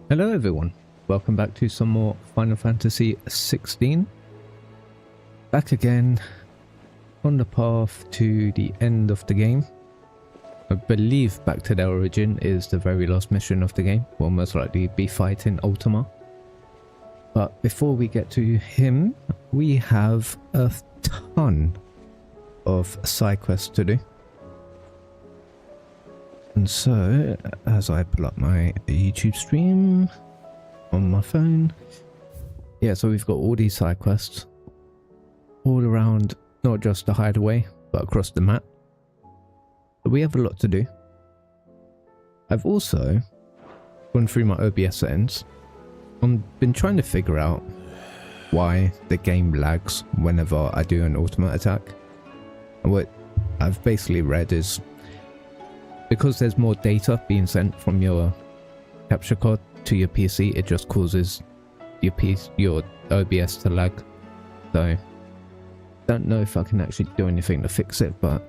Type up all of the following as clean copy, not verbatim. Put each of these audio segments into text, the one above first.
Hello everyone, welcome back to some more Final Fantasy 16. Back again on the path to the end of the game. I believe Back to the Origin is the very last mission of the game. We'll most likely be fighting Ultima. But before we get to him, we have a ton of side quests to do. And so, as I pull up my YouTube stream on my phone, yeah, so we've got all these side quests all around, not just the hideaway, but across the map. But we have a lot to do. I've also gone through my OBS settings. I've been trying to figure out why the game lags whenever I do an ultimate attack. And what I've basically read is because there's more data being sent from your capture card to your PC, it just causes your OBS to lag. So, don't know if I can actually do anything to fix it, but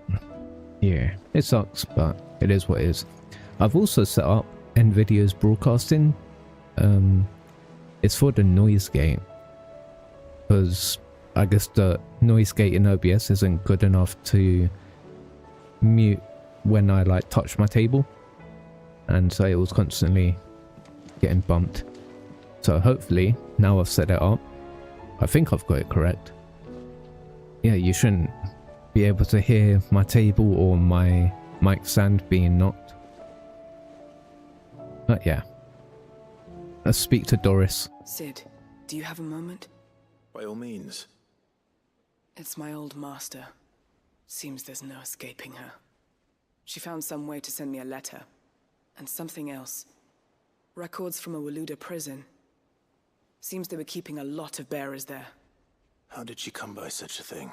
yeah, it sucks, but it is what it is. I've also set up NVIDIA's broadcasting. It's for the noise gate, because I guess the noise gate in OBS isn't good enough to mute when I like touch my table, and so it was constantly getting bumped. So hopefully now I've set it up, I think I've got it correct. Yeah, you shouldn't be able to hear my table or my mic stand being knocked. But yeah, let's speak to Doris. Cid, do you have a moment? By all means. It's my old master. Seems there's no escaping her. She found some way to send me a letter. And something else. Records from a Waluda prison. Seems they were keeping a lot of bearers there. How did she come by such a thing?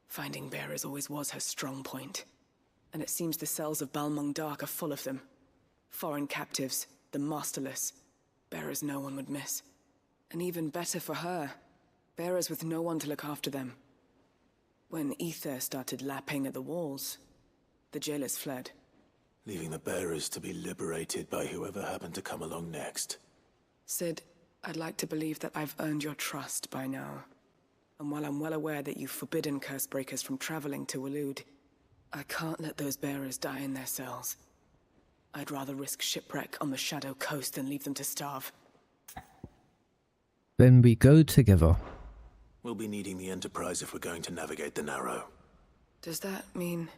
Finding bearers always was her strong point. And it seems the cells of Balmung Dark are full of them. Foreign captives, the masterless. Bearers no one would miss. And even better for her, bearers with no one to look after them. When Ether started lapping at the walls, the jailers fled. Leaving the bearers to be liberated by whoever happened to come along next. Cid, I'd like to believe that I've earned your trust by now. And while I'm well aware that you've forbidden Cursebreakers from traveling to Waloed, I can't let those bearers die in their cells. I'd rather risk shipwreck on the Shadow Coast than leave them to starve. Then we go together. We'll be needing the Enterprise if we're going to navigate the Narrow. Does that mean...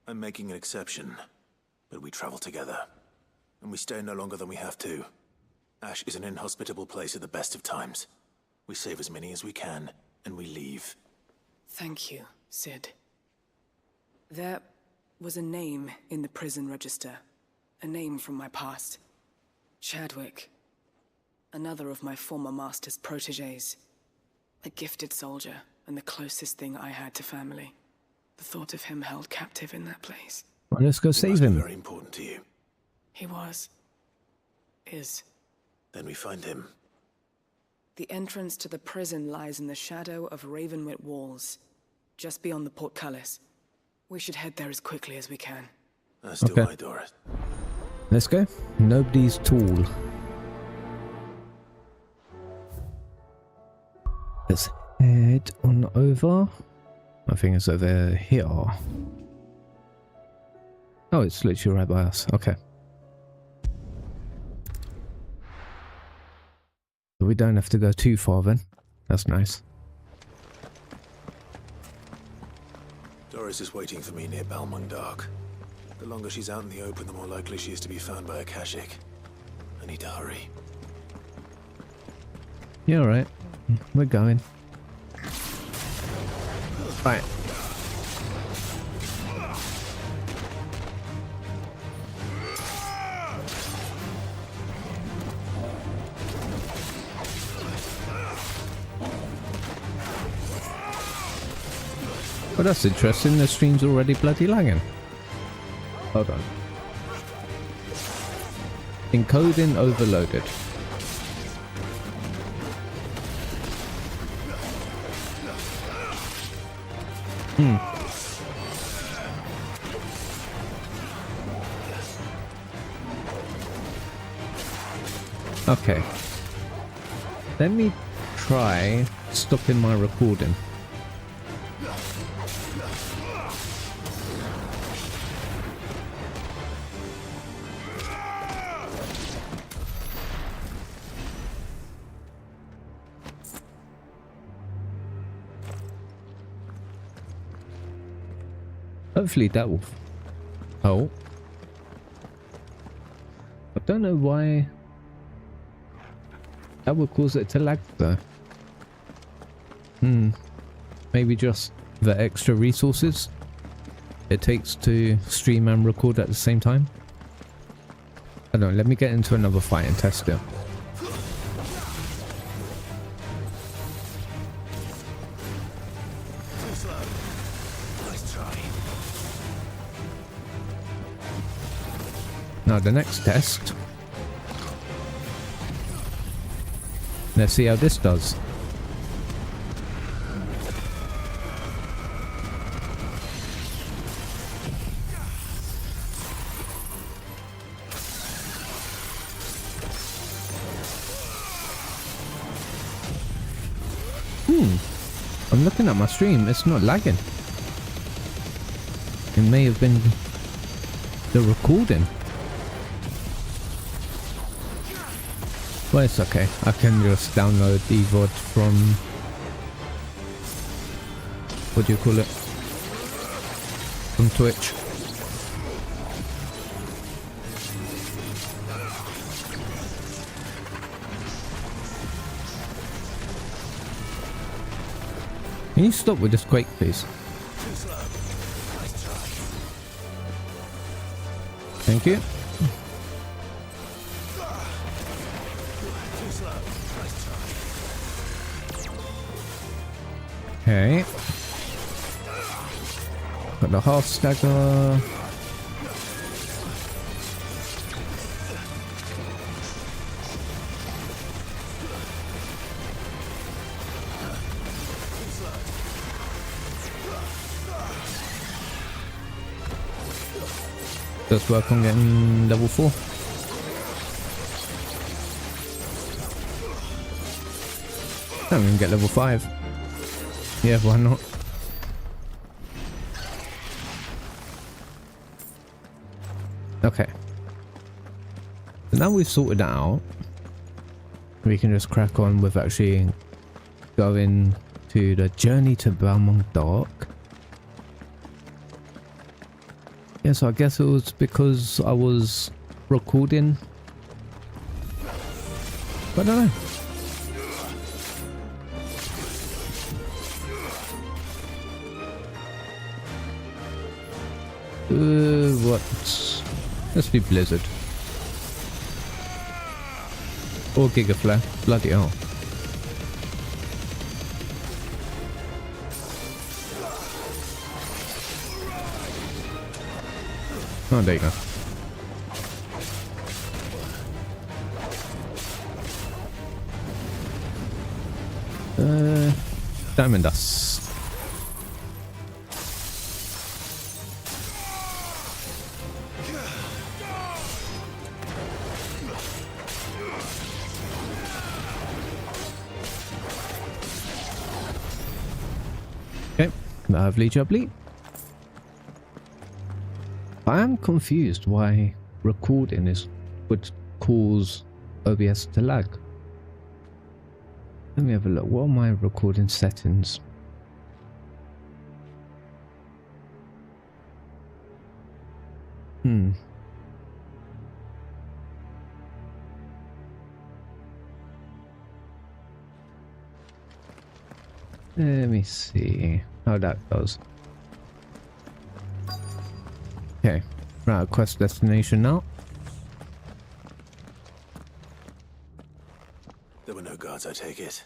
I'm making an exception, but we travel together. And we stay no longer than we have to. Ash is an inhospitable place at the best of times. We save as many as we can, and we leave. Thank you, Cid. There was a name in the prison register. A name from my past. Chadwick. Another of my former master's protégés. A gifted soldier, and the closest thing I had to family. The thought of him held captive in that place. Well, let's go save him. Very important to you. He was. Is. Then we find him. The entrance to the prison lies in the shadow of Ravenwit Walls, just beyond the portcullis. We should head there as quickly as we can. As do I, Doris. Let's go. Nobody's tool. Let's head on over. I think it's over here. Oh, it's literally right by us. Okay. We don't have to go too far then. That's nice. Doris is waiting for me near Balmung Dark. The longer she's out in the open, the more likely she is to be found by Akashic. I need to hurry. Yeah, alright. We're going. Right. Well, that's interesting. The stream's already bloody lagging. Hold on. Encoding overloaded. Okay. Let me try stopping my recording. Hopefully that will... Oh. I don't know why that would cause it to lag though. Maybe just the extra resources it takes to stream and record at the same time. I don't know, let me get into another fight and test it. Now the next test. Let's see how this does. I'm looking at my stream, it's not lagging. It may have been the recording. Well, it's okay. I can just download the VOD from... what do you call it? From Twitch. Can you stop with this quake, please? Thank you. Okay. Got the half stagger. Let's work on getting level 4. Can't even get level 5. Yeah, why not? Okay. So now we've sorted that out, we can just crack on with actually going to the journey to Balmung Dark. Yeah, so I guess it was because I was recording. But I don't know. What? Let's be Blizzard. Or Giga Flare. Bloody hell. Oh, there you go. Diamond Dust. Okay, lovely jubbly. I am confused why recording would cause OBS to lag. Let me have a look. What are my recording settings? Let me see how that goes. Okay, right, quest destination now. There were no guards, I take it.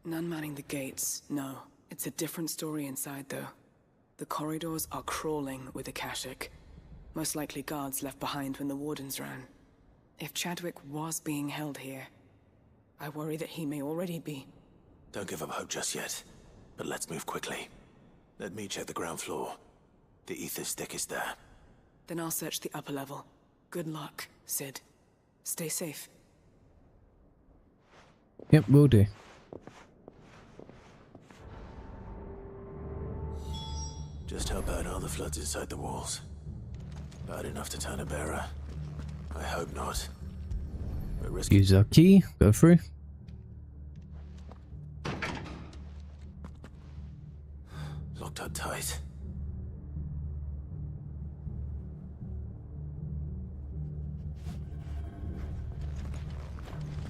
None manning the gates, no. It's a different story inside, though. The corridors are crawling with Akashic. Most likely guards left behind when the Wardens ran. If Chadwick was being held here, I worry that he may already be. Don't give up hope just yet, but let's move quickly. Let me check the ground floor. The ether stick is there. Then I'll search the upper level. Good luck, Sid. Stay safe. Yep, will do. Just how bad are the floods inside the walls? Bad enough to turn a bearer? I hope not. But risk Use our key, go through. locked up tight.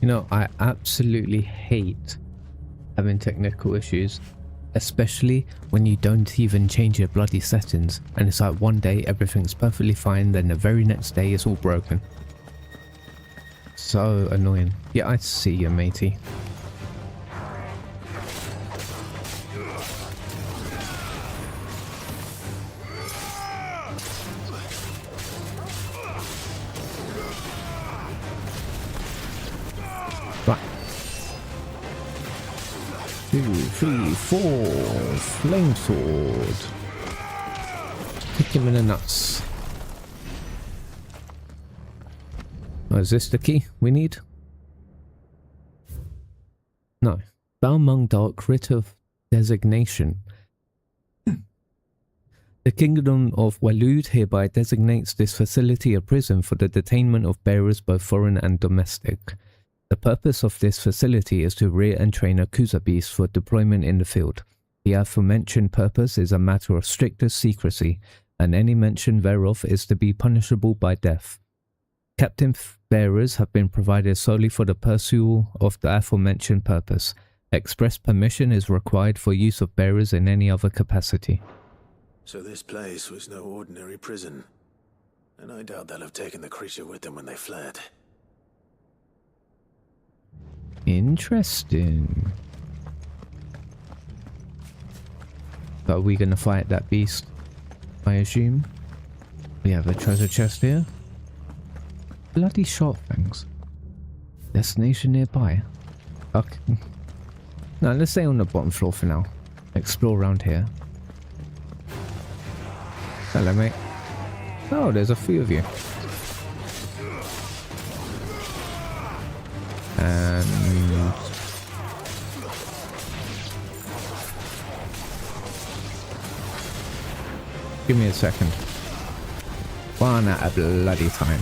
You know, I absolutely hate having technical issues, especially when you don't even change your bloody settings and it's like one day everything's perfectly fine, then the very next day it's all broken. So annoying. Yeah, I see you, matey. Right. 2, 3, 4. Flame sword. Kick him in the nuts. Oh, is this the key we need? No. Balmung Dark Writ of Designation. The Kingdom of Waloed hereby designates this facility a prison for the detainment of bearers both foreign and domestic. The purpose of this facility is to rear and train a Kuza beast for deployment in the field. The aforementioned purpose is a matter of strictest secrecy, and any mention thereof is to be punishable by death. Captive bearers have been provided solely for the pursuit of the aforementioned purpose. Express permission is required for use of bearers in any other capacity. So this place was no ordinary prison. And I doubt they'll have taken the creature with them when they fled. Interesting. But are we gonna fight that beast? I assume. We have a treasure chest here. Bloody short things. Destination nearby. Okay. No, let's stay on the bottom floor for now. Explore around here. Hello, mate. Oh, there's a few of you. And give me a second. One at a bloody time.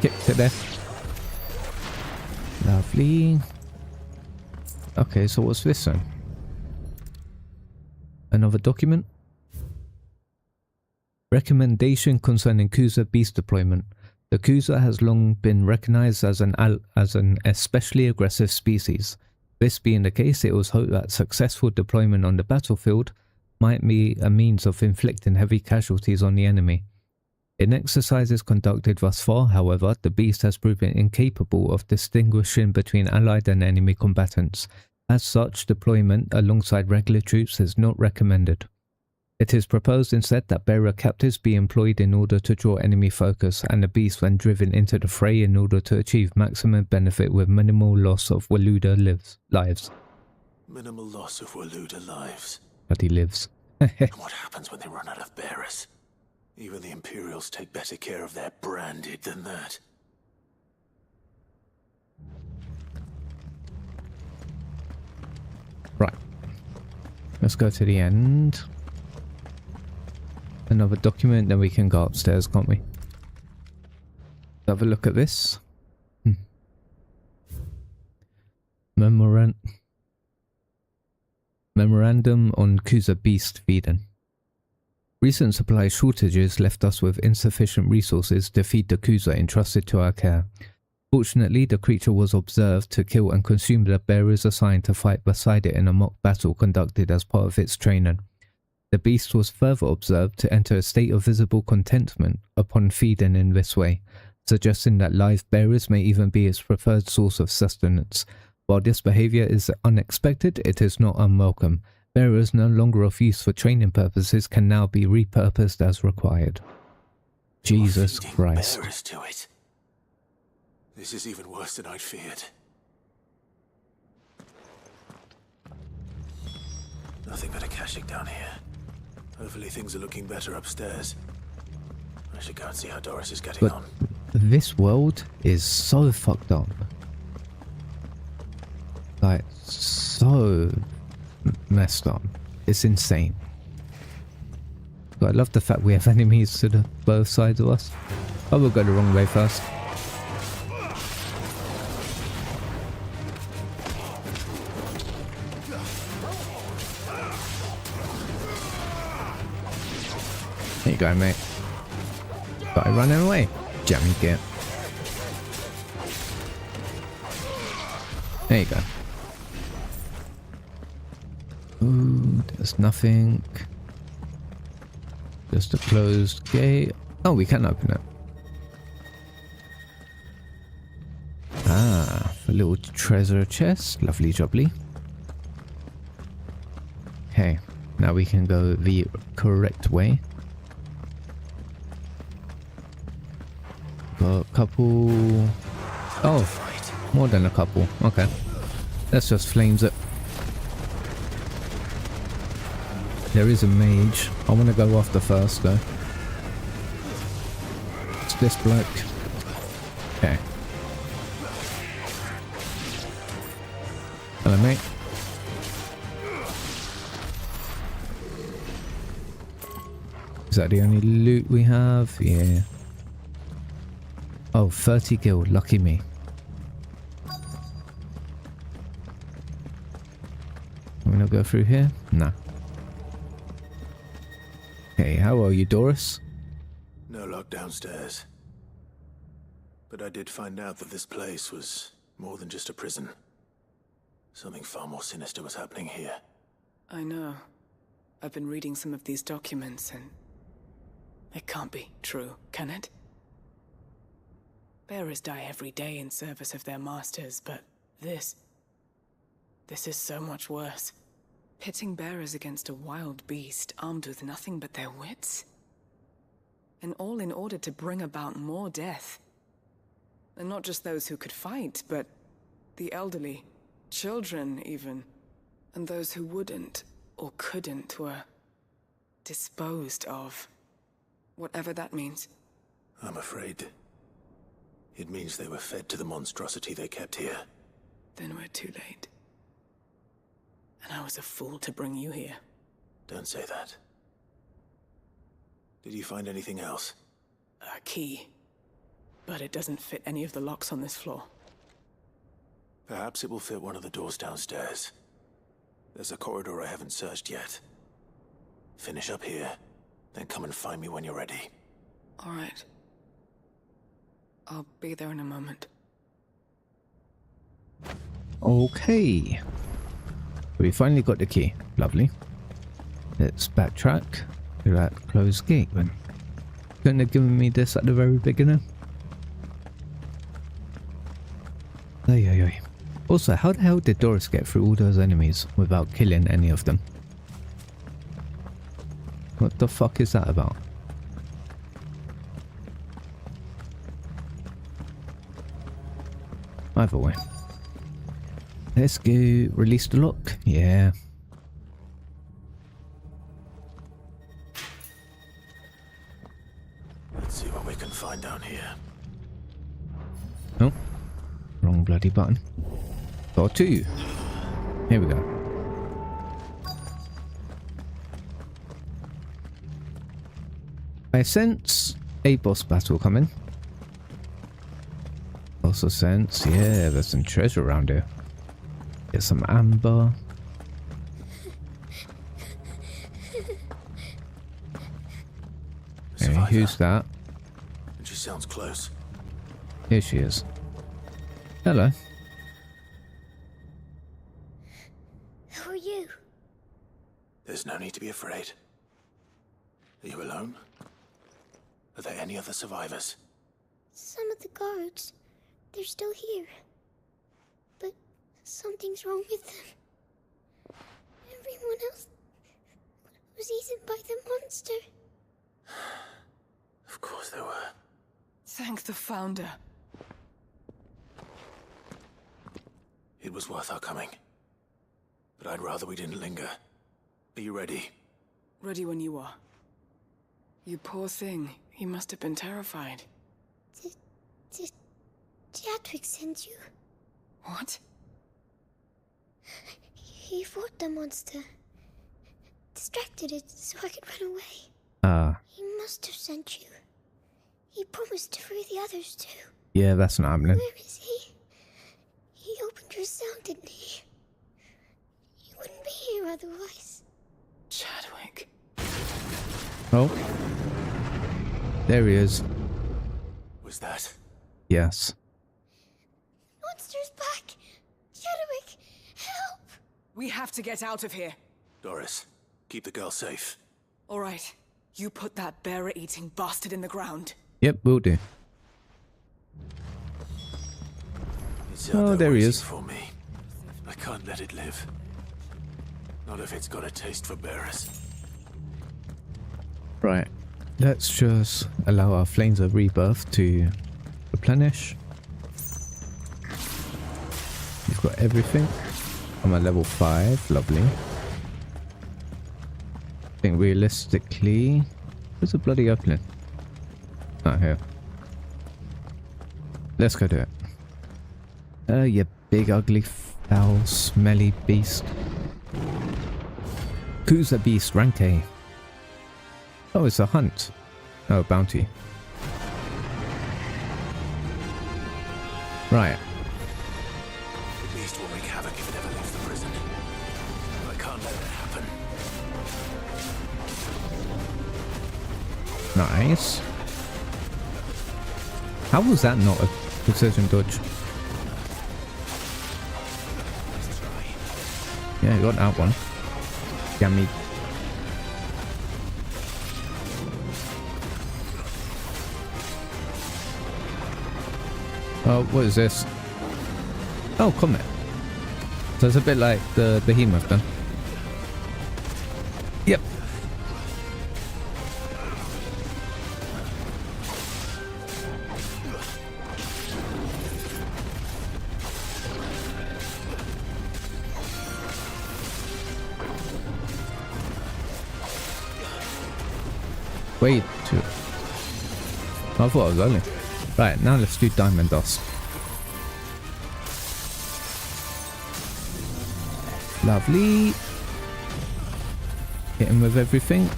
Kick to death. Lovely. Okay, so what's this then? Another document? Recommendation concerning Kuza beast deployment. The Kuza has long been recognized as an especially aggressive species. This being the case, it was hoped that successful deployment on the battlefield might be a means of inflicting heavy casualties on the enemy. In exercises conducted thus far, however, the beast has proven incapable of distinguishing between allied and enemy combatants. As such, deployment alongside regular troops is not recommended. It is proposed instead that bearer captives be employed in order to draw enemy focus, and the beast when driven into the fray in order to achieve maximum benefit with minimal loss of Waluda lives. Minimal loss of Waluda lives. But he lives. What happens when they run out of bearers? Even the Imperials take better care of their branded than that. Right. Let's go to the end. Another document, then we can go upstairs, can't we? Have a look at this. Memorandum on Kuza beast feeding. Recent supply shortages left us with insufficient resources to feed the Kuza entrusted to our care. Fortunately, the creature was observed to kill and consume the bearers assigned to fight beside it in a mock battle conducted as part of its training. The beast was further observed to enter a state of visible contentment upon feeding in this way, suggesting that live bearers may even be its preferred source of sustenance. While this behavior is unexpected, it is not unwelcome. Bearers no longer of use for training purposes can now be repurposed as required. Jesus Christ. Bearers to it. This is even worse than I'd feared. Nothing but a caching down here. Hopefully things are looking better upstairs. I should go and see how Doris is getting But on. this world is so fucked up. Like, so messed up. It's insane. But I love the fact we have enemies to the both sides of us. I will go the wrong way first. There you go, mate. Guy running away. Jammy git. There you go. Ooh, there's nothing. Just a closed gate. Oh, we can open it. Ah, a little treasure chest. Lovely jubbly. Okay, now we can go the correct way. Got a couple... Oh, more than a couple. Okay. Let's just flames it. There is a mage. I want to go after first though. It's this bloke. Okay. Hello, mate. Is that the only loot we have? Yeah. Oh, 30 gil. Lucky me. I'm gonna go through here? Nah. Hey, how are you, Doris? No luck downstairs. But I did find out that this place was more than just a prison. Something far more sinister was happening here. I know. I've been reading some of these documents and... it can't be true, can it? Bearers die every day in service of their masters, but this is so much worse. Pitting bearers against a wild beast armed with nothing but their wits? And all in order to bring about more death. And not just those who could fight, but the elderly, children even. And those who wouldn't or couldn't were disposed of. Whatever that means. I'm afraid it means they were fed to the monstrosity they kept here. Then we're too late. And I was a fool to bring you here. Don't say that. Did you find anything else? A key. But it doesn't fit any of the locks on this floor. Perhaps it will fit one of the doors downstairs. There's a corridor I haven't searched yet. Finish up here, then come and find me when you're ready. All right. I'll be there in a moment. Okay. We finally got the key. Lovely. Let's backtrack to that closed gate then. Couldn't have given me this at the very beginning. Ay, ay, ay. Also, how the hell did Doris get through all those enemies without killing any of them? What the fuck is that about? Either way. Let's go release the lock. Yeah. Let's see what we can find down here. Oh. Wrong bloody button. Got two. Here we go. I sense a boss battle coming. Also sense, yeah, there's some treasure around here. Get some amber. Hey, who's that? And she sounds close. Here she is. Hello. Who are you? There's no need to be afraid. Are you alone? Are there any other survivors? Some of the guards. They're still here. But something's wrong with them. Everyone else was eaten by the monster. Of course there were. Thank the Founder. It was worth our coming. But I'd rather we didn't linger. Are you ready? Ready when you are. You poor thing. He must have been terrified. Did Chadwick send you? What? He fought the monster. Distracted it so I could run away. Ah, He must have sent you. He promised to free the others too. yeah, that's not happening. Where is he? He opened your cell, didn't he? He wouldn't be here otherwise. Chadwick. Oh. There he is. Was that? Yes. Monster's back! Chadwick, help! We have to get out of here. Doris, keep the girl safe. All right. You put that bearer-eating bastard in the ground. Yep, will do. It's out Oh, there he waiting is. for me. I can't let it live. Not if it's got a taste for bearers. Right. Let's just allow our Flames of Rebirth to replenish. We've got everything. I'm at level 5. Lovely. I think realistically... Where's the bloody opening? Not here. Let's go do it. You big, ugly, foul, smelly beast. Kuza beast, rank A. Oh, it's a hunt. Oh, bounty. Right. The beast will wreak havoc if it ever leaves the prison. I can't let that happen. Nice. How was that not a precision dodge? Yeah, you got that one. Yummy. Oh, what is this? Oh, Comet. So it's a bit like the Behemoth then. Yep. Wait, I thought I was only. Right, now let's do Diamond Dust. Lovely. Hit him with everything.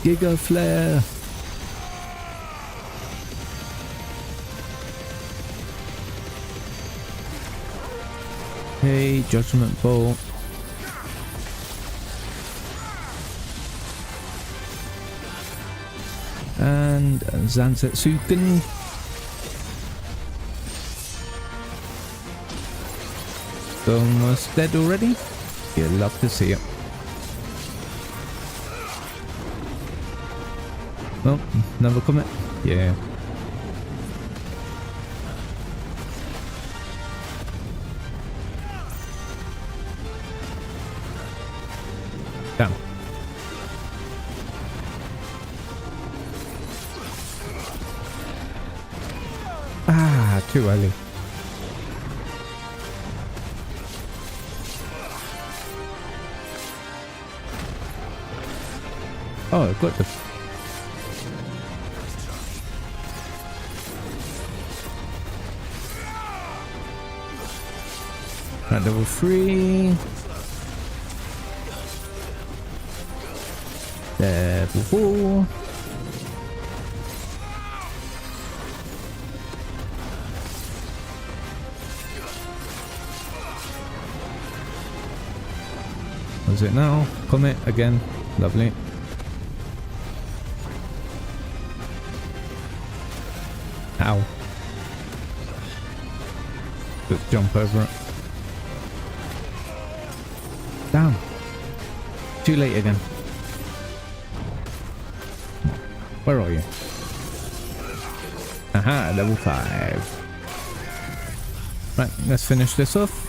Giga Flare. Hey, Judgment Bolt. And Zansetsuken. Almost dead already? You'd love to see it. Oh, another comet? Yeah. Damn. Ah, too early. Oh, I've got the... At level 3. Level 4. What's it now? Comet again. Lovely. Ow. Just jump over it. Damn. Too late again. Where are you? Aha, level 5. Right, let's finish this off.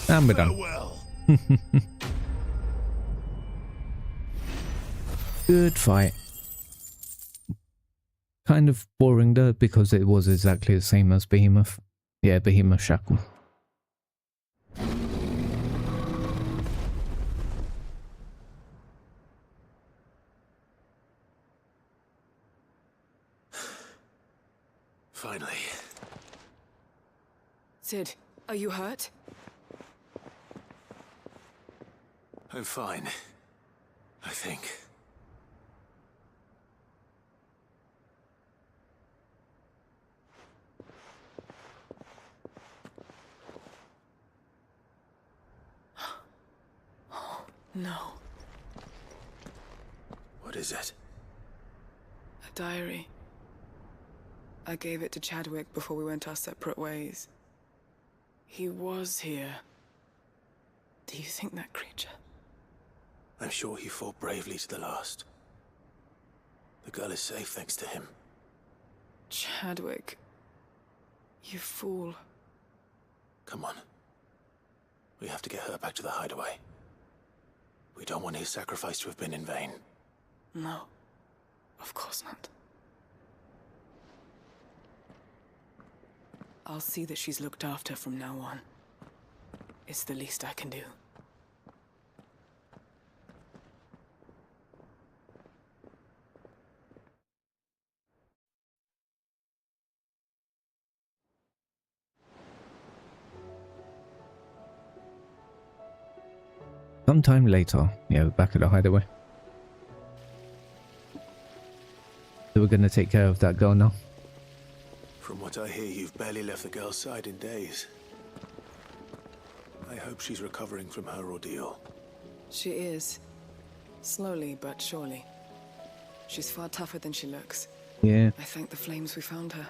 And we're done. Well. Good fight. Kind of boring though, because it was exactly the same as Behemoth. Yeah, Behemoth Shackle. Finally. Sid, are you hurt? I'm fine. I think. No. What is it? A diary. I gave it to Chadwick before we went our separate ways. He was here. Do you think that creature? I'm sure he fought bravely to the last. The girl is safe thanks to him. Chadwick. You fool. Come on. We have to get her back to the hideaway. We don't want his sacrifice to have been in vain. No. Of course not. I'll see that she's looked after from now on. It's the least I can do. Sometime later, yeah, we're back at the hideaway. So we're gonna take care of that girl now. From what I hear, you've barely left the girl's side in days. I hope she's recovering from her ordeal. She is. Slowly but surely. She's far tougher than she looks. Yeah. I thank the flames we found her.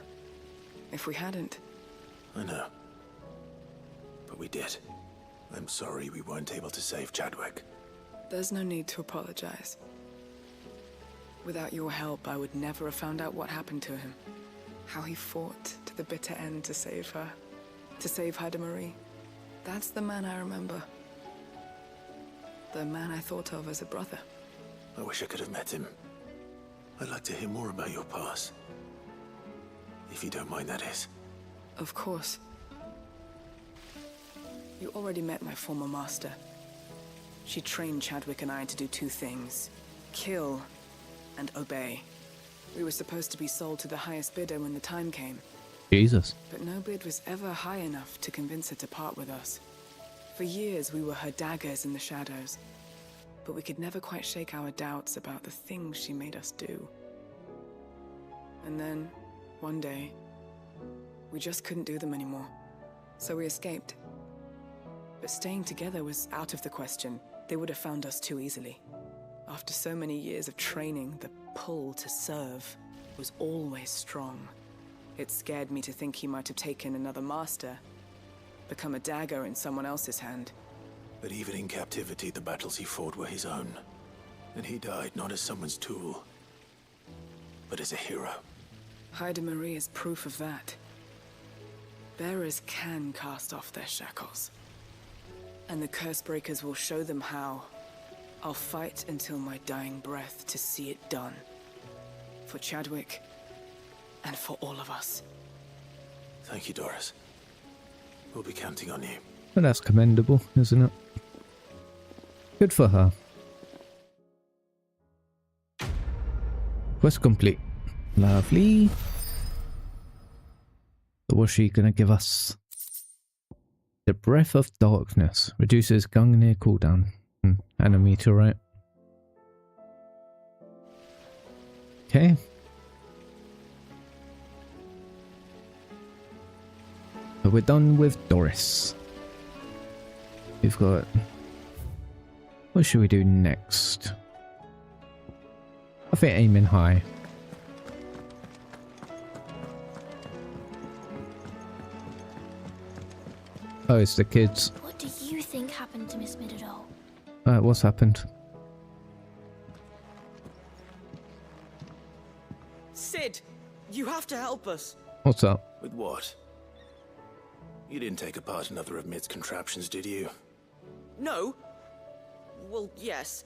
If we hadn't... I know. But we did. I'm sorry we weren't able to save Chadwick. There's no need to apologize. Without your help, I would never have found out what happened to him. How he fought to the bitter end to save her. To save Haida Marie. That's the man I remember. The man I thought of as a brother. I wish I could have met him. I'd like to hear more about your past. If you don't mind, that is. Of course. You already met my former master. She trained Chadwick and I to do two things. Kill and obey. We were supposed to be sold to the highest bidder when the time came. Jesus. But no bid was ever high enough to convince her to part with us. For years we were her daggers in the shadows. But we could never quite shake our doubts about the things she made us do. And then, one day, we just couldn't do them anymore. So we escaped. But staying together was out of the question. They would have found us too easily. After so many years of training, the pull to serve was always strong. It scared me to think he might have taken another master, become a dagger in someone else's hand. But even in captivity, the battles he fought were his own. And he died not as someone's tool, but as a hero. Haida Marie is proof of that. Bearers can cast off their shackles. And the Cursebreakers will show them how. I'll fight until my dying breath to see it done. For Chadwick, and for all of us. Thank you, Doris. We'll be counting on you. Well, that's commendable, isn't it? Good for her. Quest complete. Lovely. So what's she gonna give us? The Breath of Darkness. Reduces Gungnir cooldown. And a meteorite. Okay. So we're done with Doris. We've got... What should we do next? I think aiming high. Oh, it's the kids. What do you think happened to Miss Midadol? What's happened? Sid, you have to help us. What's up? With what? You didn't take apart another of Mid's contraptions, did you? No. Well, yes.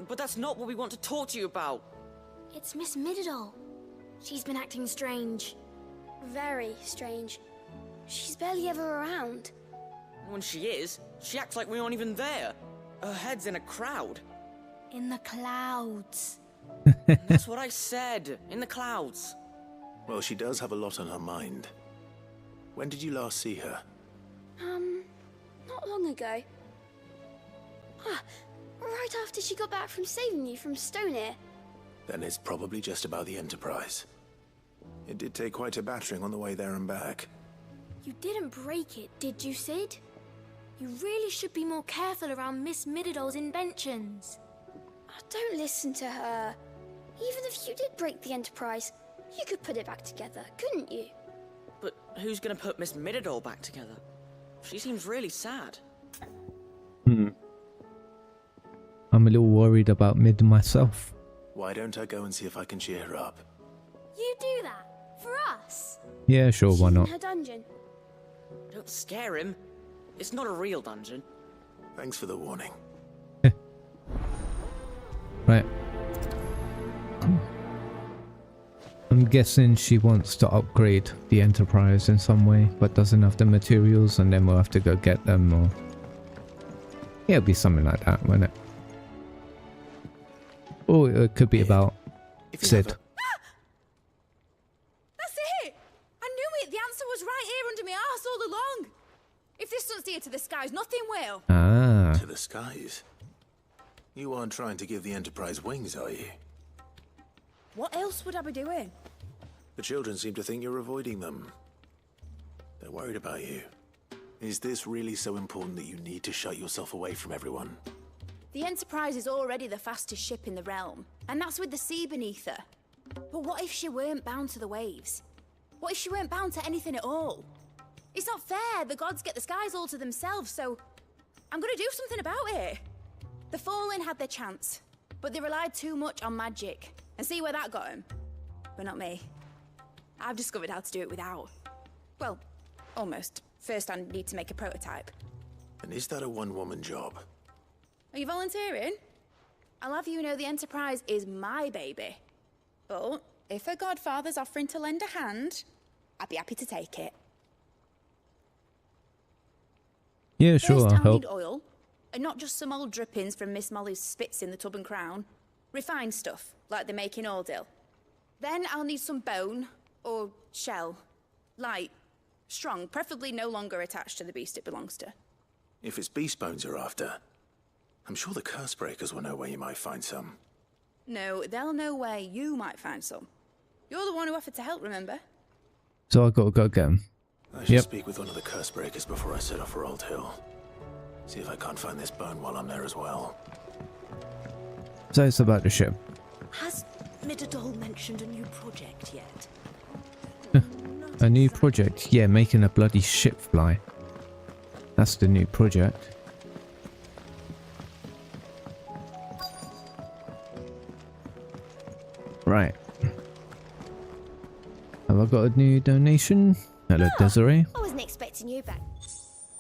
but that's not what we want to talk to you about. It's Miss Mididol. She's been acting strange. Very strange. She's barely ever around. When she is, she acts like we aren't even there. Her head's in a crowd. In the clouds. That's what I said. In the clouds. Well, she does have a lot on her mind. When did you last see her? Not long ago. Ah, right after she got back from saving you from Stoneir. Then it's probably just about the Enterprise. It did take quite a battering on the way there and back. You didn't break it, did you, Sid? You really should be more careful around Miss Mididol's inventions. Oh, don't listen to her. Even if you did break the Enterprise, you could put it back together, couldn't you? But who's gonna put Miss Mididol back together? She seems really sad. I'm a little worried about Mid myself. Why don't I go and see if I can cheer her up? You do that? For us? Yeah, sure, why She's not? in her dungeon. Don't scare him. It's not a real dungeon. Thanks for the warning. Right. I'm guessing she wants to upgrade the Enterprise in some way, but doesn't have the materials, and then we'll have to go get them, or... Yeah, it'll be something like that, won't it? Or it could be about If you Sid. have That's it! I knew it! The answer was right here under my arse all along! If this doesn't steer to the skies, nothing will! Ah. to the skies. You aren't trying to give the Enterprise wings, are you? What else would I be doing? The children seem to think you're avoiding them. They're worried about you. Is this really so important that you need to shut yourself away from everyone? The Enterprise is already the fastest ship in the realm, and that's with the sea beneath her. But what if she weren't bound to the waves? What if she weren't bound to anything at all? It's not fair. The gods get the skies all to themselves, so I'm gonna do something about it. The Fallen had their chance, but they relied too much on magic. And see where that got them? But not me. I've discovered how to do it without. Well, almost. First, I need to make a prototype. And is that a one-woman job? Are you volunteering? I'll have you know the Enterprise is my baby. But if a godfather's offering to lend a hand, I'd be happy to take it. Yeah, sure, First, I'll I'll help. need oil, and not just some old drippings from Miss Molly's spits in the Tub and Crown. Refined stuff, like they make in Ordil. Then I'll need some bone, or shell. Light, strong, preferably no longer attached to the beast it belongs to. If it's beast bones you're after, I'm sure the Curse Breakers will know where you might find some. No, they'll know where you might find some. You're the one who offered to help, remember? So I gotta go get him. I should Yep. speak with one of the Curse Breakers before I set off for Old Hill. See if I can't find this bone while I'm there as well. So it's about the ship. Has Mididol mentioned a new project yet? A new project? Yeah, making a bloody ship fly. That's the new project. Right. Have I got a new donation? Hello, Desiree. I wasn't expecting you back.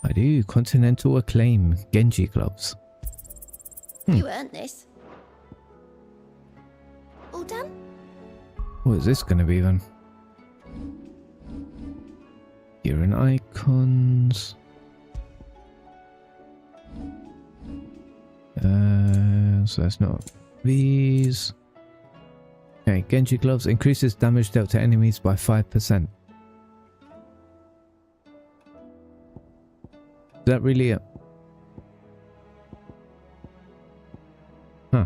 I do. Continental Acclaim. Genji gloves. You earned this. All done? What is this going to be then? Here in icons. So that's not these. Okay, Genji gloves increases damage dealt to enemies by 5%. Is that really it? Huh.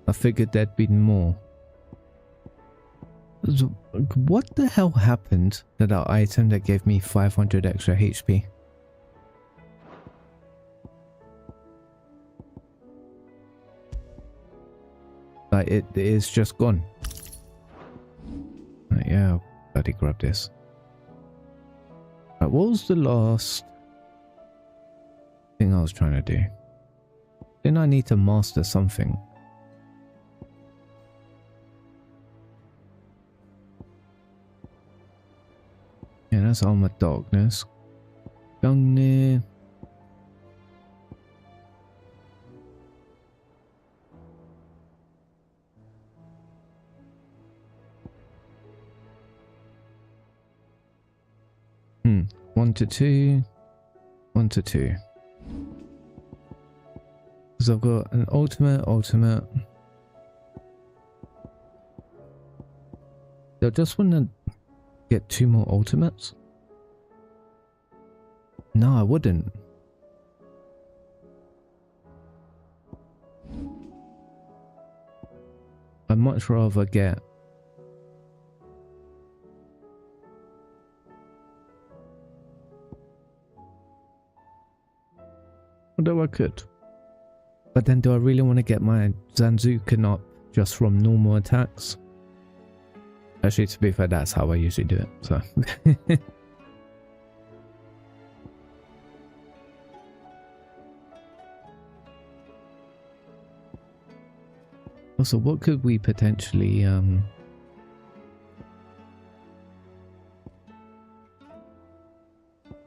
I figured there'd been more. What the hell happened to that item that gave me 500 extra HP? Like it is just gone. Yeah, I'll bloody grab this. Right, what was the last thing I was trying to do? Didn't I need to master something? Yeah, that's Armored Darkness. Gungnir. 1 to 2. 1 to 2. Because I've got an ultimate. I just want to get 2 more ultimates. No, I wouldn't. I'd much rather get although I could. But then do I really want to get my Zanzukin up just from normal attacks? Actually, to be fair, that's how I usually do it, so. Also, what could we potentially,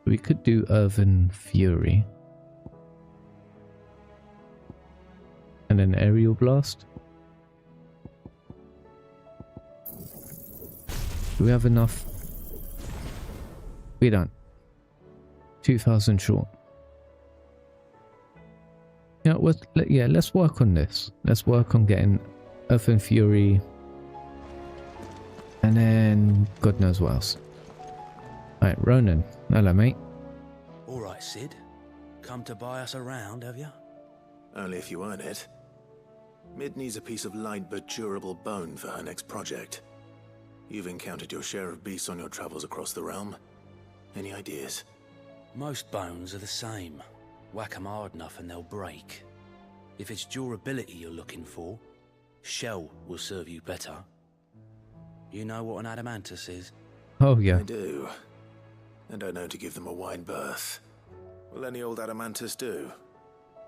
we could do Earthen Fury. And an Aerial Blast. Do we have enough? We don't. 2,000 short. Yeah, let's work on this. Let's work on getting Earthen Fury. And then God knows what else. Alright, Ronan. Hello, mate. Alright, Sid. Come to buy us around, have you? Only if you earn it. Mid needs a piece of light but durable bone for her next project. You've encountered your share of beasts on your travels across the realm. Any ideas? Most bones are the same. Whack 'em hard enough and they'll break. If it's durability you're looking for, shell will serve you better. You know what an adamantus is? Oh, yeah. I do. And I know to give them a wide berth. Will any old adamantus do?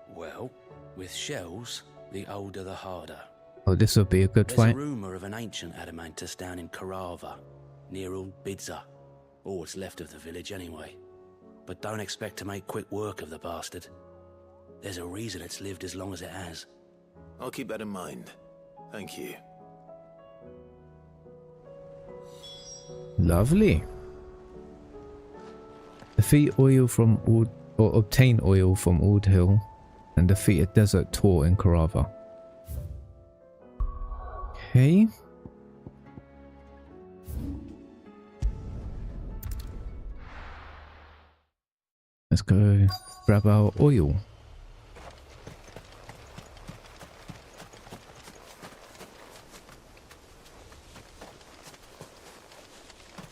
Well, with shells, the older the harder. Oh, this will be a good There's fight. a rumour of an ancient adamantus down in Karava, near Ul Bidza, or what's left of the village anyway. But don't expect to make quick work of the bastard. There's a reason it's lived as long as it has. I'll keep that in mind. Thank you. Lovely. Defeat oil from Ord, or obtain oil from Ord Hill, and defeat a desert tour in Karava. Okay. Let's go grab our oil.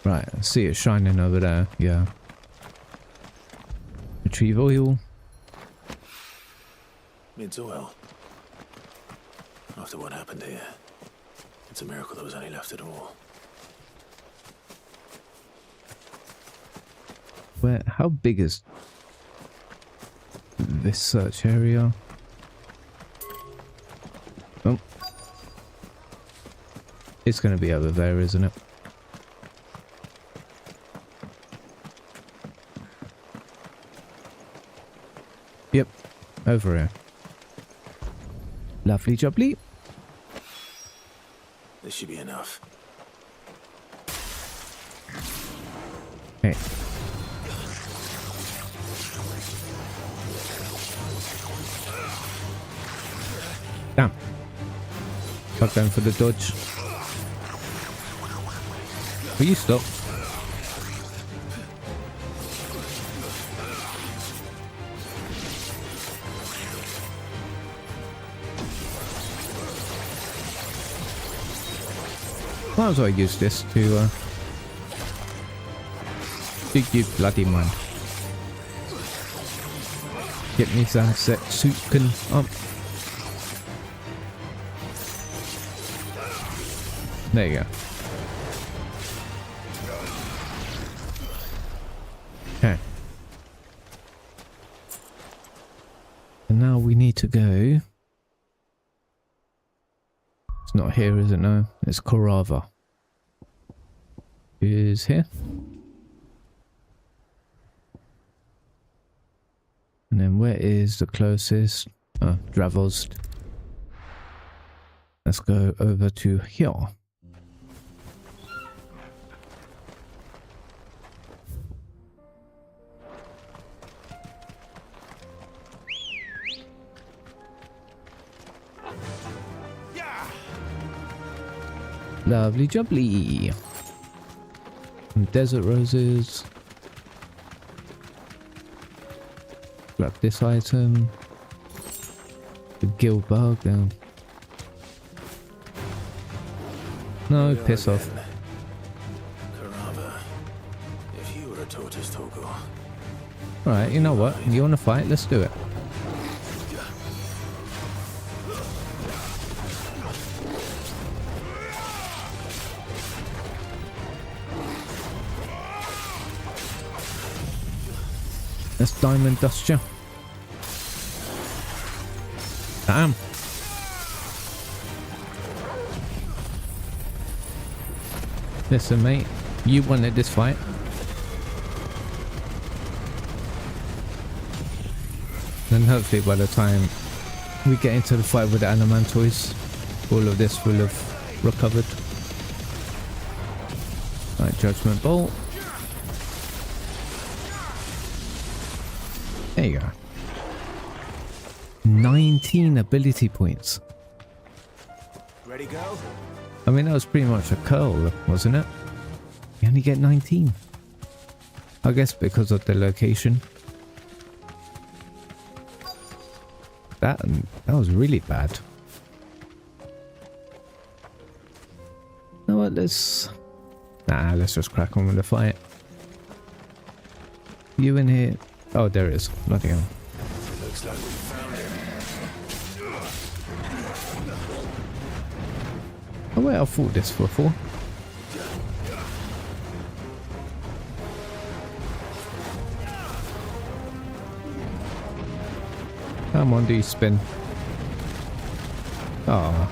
Right, I see it shining over there. Yeah. Retrieve oil. Mid's oil. After what happened here, it's a miracle there was any left at all. Where? How big is this search area? Oh. It's going to be over there, isn't it? Yep, over here. Lovely jubbly. This should be enough. Hey. Damn. Fuck them for the dodge. Will you stop? Might as well use this to dig you bloody man. Get me Zanzukin up. There you go. Okay. And now we need to go. It's not here, is it? No, it's Karava. Is here. And then where is the closest? Dravost. Let's go over to here. Lovely jubbly. Some desert roses. Grab this item. The gill bug. No, Here we are piss off. again. Karava, if you were a tortoise, Torgal. Alright, you know what? You wanna fight? Let's do it. Let's diamond dust you. Damn. Listen, mate. You wanted this fight. Then hopefully by the time we get into the fight with the Animantoids, all of this will have recovered. Right, Judgment Bolt. There you go. 19 ability points. Ready, go? I mean, that was pretty much a curl, wasn't it? You only get 19. I guess because of the location. That was really bad. You know what, let's just crack on with the fight. You in here? Oh, there it is. Bloody hell. Looks like we found him. Oh wait, I fought this before. Come on, do you spin? Oh.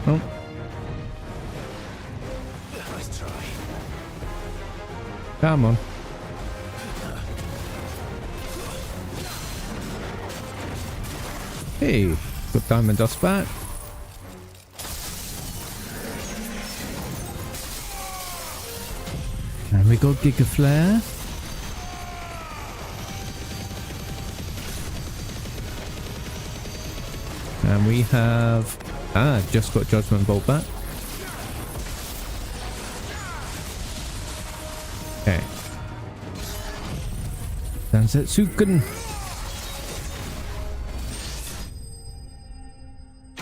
Oh. Nice try. Come on. Hey, got diamond dust back. And we got Giga Flare. And we have just got Judgment Bolt back. Okay. Danzetsuken.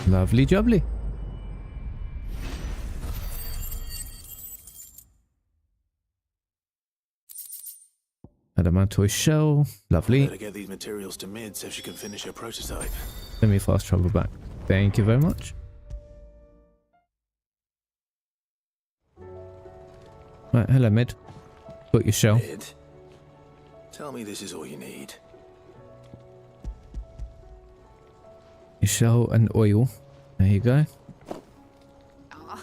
Lovely jubbly. Adamantoid shell. Lovely. Better get these materials to Mid so she can finish her prototype. Let me fast travel back. Thank you very much. Right, hello Mid. Got your shell. Mid, tell me this is all you need. Your shell and oil. There you go. Aw,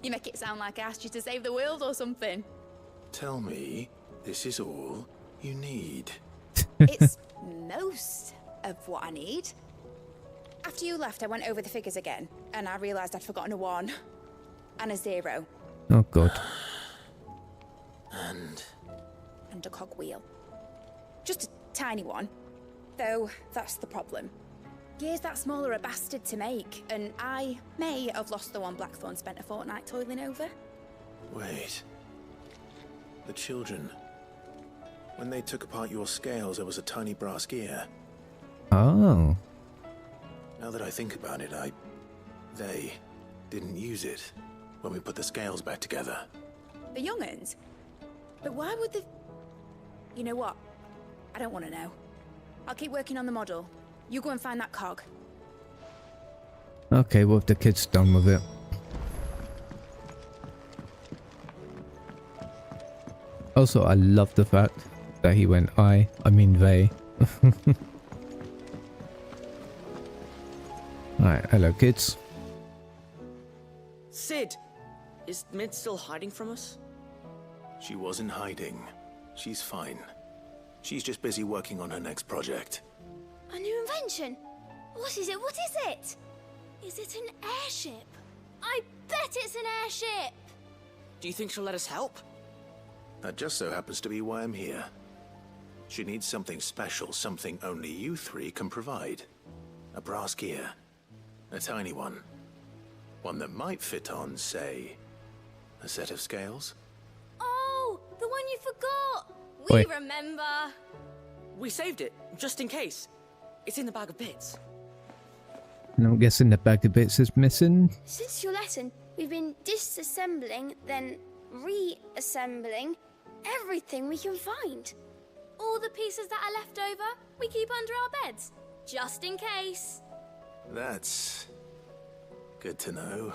you make it sound like I asked you to save the world or something. Tell me this is all you need. It's most of what I need. After you left, I went over the figures again, and I realised I'd forgotten a 1 and a 0 Oh god. And and a cogwheel. Just a tiny one, though that's the problem. Gears that small are a bastard to make, and I may have lost the one Blackthorn spent a fortnight toiling over. wait. The children. When they took apart your scales, there was a tiny brass gear. Oh. Now that I think about it, they didn't use it when we put the scales back together. The young'uns? But why would the... You know what? I don't want to know. I'll keep working on the model. You go and find that cog. Okay, well if the kid's done with it. Also, I love the fact that he went I mean they. Alright, hello kids. Sid! Is Mid still hiding from us? She wasn't hiding. She's fine. She's just busy working on her next project. A new invention? What is it? What is it? Is it an airship? I bet it's an airship! Do you think she'll let us help? That just so happens to be why I'm here. She needs something special, something only you three can provide. A brass gear. A tiny one. One that might fit on, say, a set of scales? Oh, the one you forgot! Wait. We remember! We saved it, just in case. It's in the bag of bits. And I'm guessing the bag of bits is missing. Since your lesson, we've been disassembling, then reassembling everything we can find. All the pieces that are left over, we keep under our beds, just in case. That's good to know.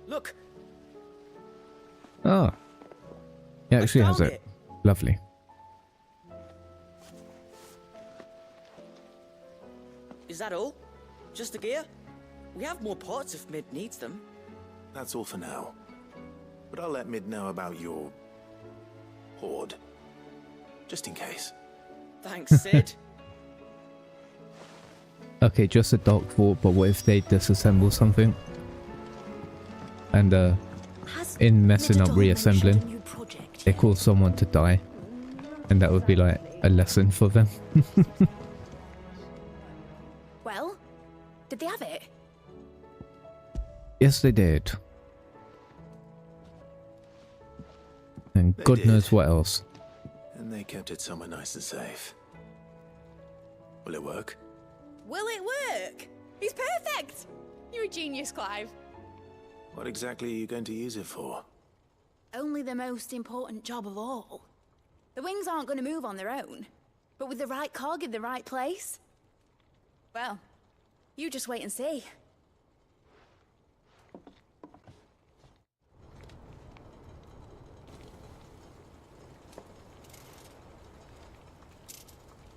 Look, Oh. He actually has found it. Lovely. is that all? Just the gear? We have more parts if Mid needs them. That's all for now. But I'll let Mid know about your hoard. Just in case. Thanks, Sid. Okay, just a dark thought, but what if they disassemble something? And Has in messing up Midodol reassembling, mentioned a new project they yet? cause someone to die. And that would be like a lesson for them. Well, did they have it? Yes, they did. And They God did. knows what else. And they kept it somewhere nice and safe. Will it work? Will it work? He's perfect! You're a genius, Clive. What exactly are you going to use it for? Only the most important job of all. The wings aren't going to move on their own. But with the right cog in the right place... Well, you just wait and see.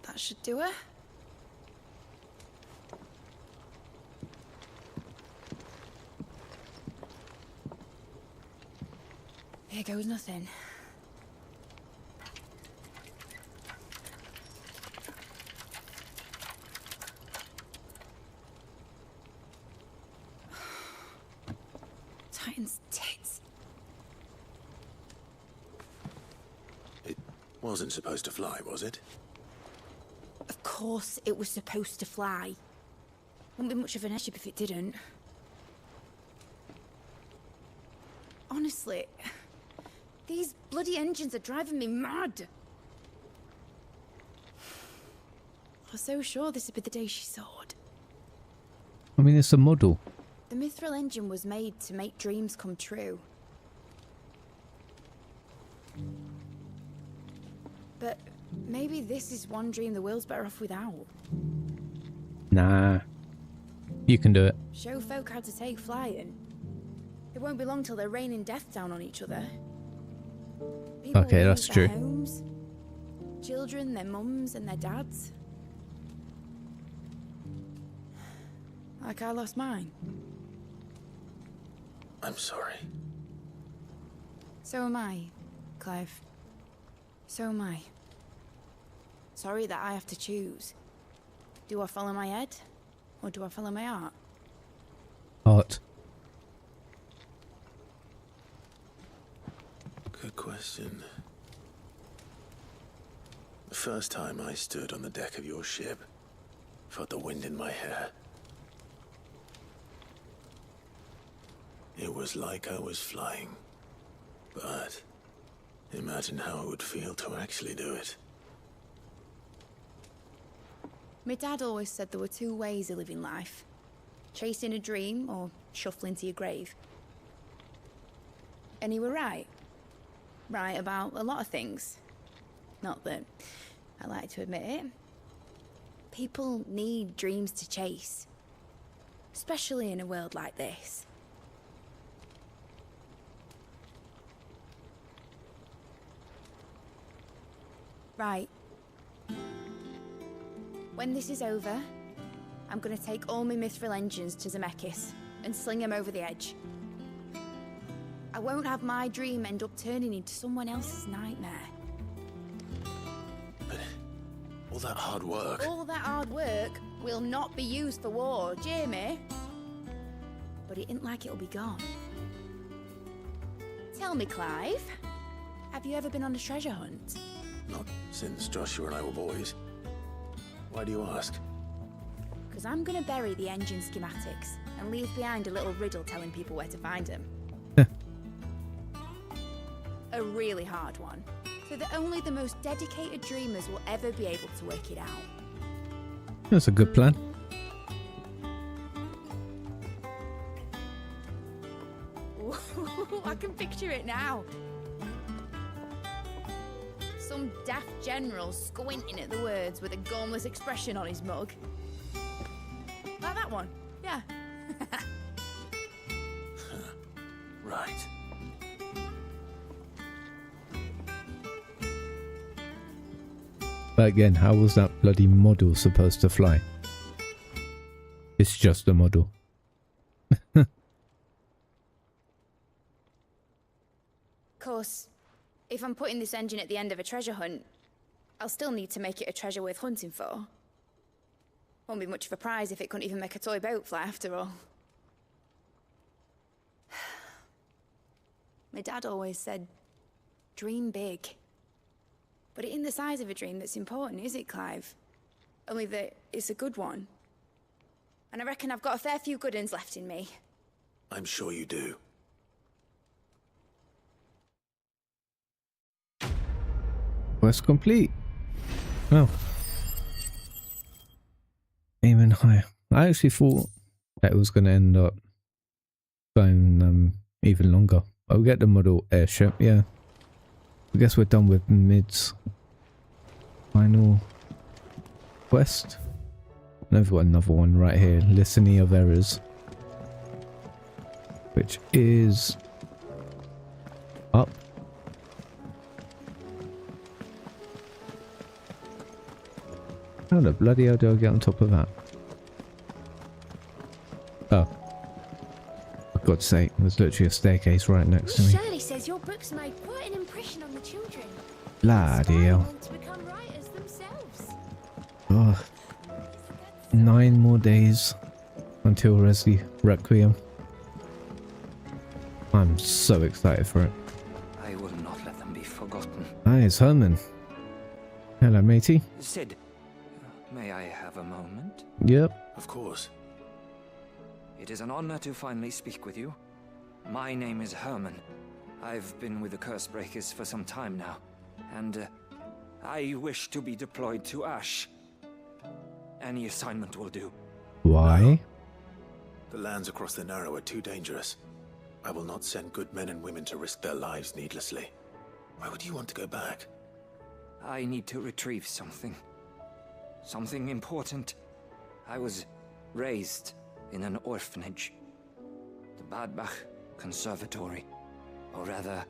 That should do it. Here goes nothing. Titan's tits. It wasn't supposed to fly, was it? Of course it was supposed to fly. Wouldn't be much of an airship if it didn't. Honestly, these bloody engines are driving me mad. I was so sure this would be the day she soared. I mean, it's a model. The Mithril engine was made to make dreams come true. But maybe this is one dream the world's better off without. Nah. You can do it. Show folk how to take flying. It won't be long till they're raining death down on each other. People Okay, will that's lose their true. homes, children, their mums and their dads. Like I lost mine. I'm sorry. So am I, Clive. So am I. Sorry that I have to choose. Do I follow my head? Or do I follow my heart? Art. Good question. The first time I stood on the deck of your ship, felt the wind in my hair. It was like I was flying. But imagine how it would feel to actually do it. My dad always said there were two ways of living life. Chasing a dream or shuffling to your grave. And he were right. Right about a lot of things. Not that I like to admit it. People need dreams to chase. Especially in a world like this. Right. When this is over, I'm gonna take all my Mithril engines to Zemeckis and sling them over the edge. I won't have my dream end up turning into someone else's nightmare. But all that hard work. All that hard work will not be used for war, Jamie. But it ain't like it'll be gone. Tell me, Clive, have you ever been on a treasure hunt? Not since Joshua and I were boys. Why do you ask? Because I'm going to bury the engine schematics and leave behind a little riddle telling people where to find them. A really hard one, so that only the most dedicated dreamers will ever be able to work it out. That's a good plan. Ooh, I can picture it now. Some daft general squinting at the words with a gormless expression on his mug. Like that one, yeah. Right. But again, how was that bloody model supposed to fly? It's just a model. Of course, if I'm putting this engine at the end of a treasure hunt, I'll still need to make it a treasure worth hunting for. Won't be much of a prize if it couldn't even make a toy boat fly after all. My dad always said, dream big. But it ain't the size of a dream that's important, is it, Clive? Only that it's a good one. And I reckon I've got a fair few good uns left in me. I'm sure you do. Quest complete. Oh. Even higher. I actually thought that it was going to end up going even longer. I'll get the model airship, yeah. I guess we're done with Mid's final quest. And I've got another one right here, Litany of Errors, which is up. How the bloody hell do I get on top of that? Oh. For God's sake, there's literally a staircase right next to me. Shirley says your books made quite an impression on the children. Bloody hell. Want to become writers themselves. Oh. 9 more days until Resi Requiem. I'm so excited for it. I will not let them be forgotten. Hi, it's Herman. Hello, matey. Sid, may I have a moment? Yep. Of course. It is an honor to finally speak with you. My name is Herman. I've been with the Cursebreakers for some time now, and I wish to be deployed to Ash. Any assignment will do. Why? The lands across the Narrow are too dangerous. I will not send good men and women to risk their lives needlessly. Why would you want to go back? I need to retrieve something. Something important. I was raised in an orphanage. The Badbach Conservatory. Or rather,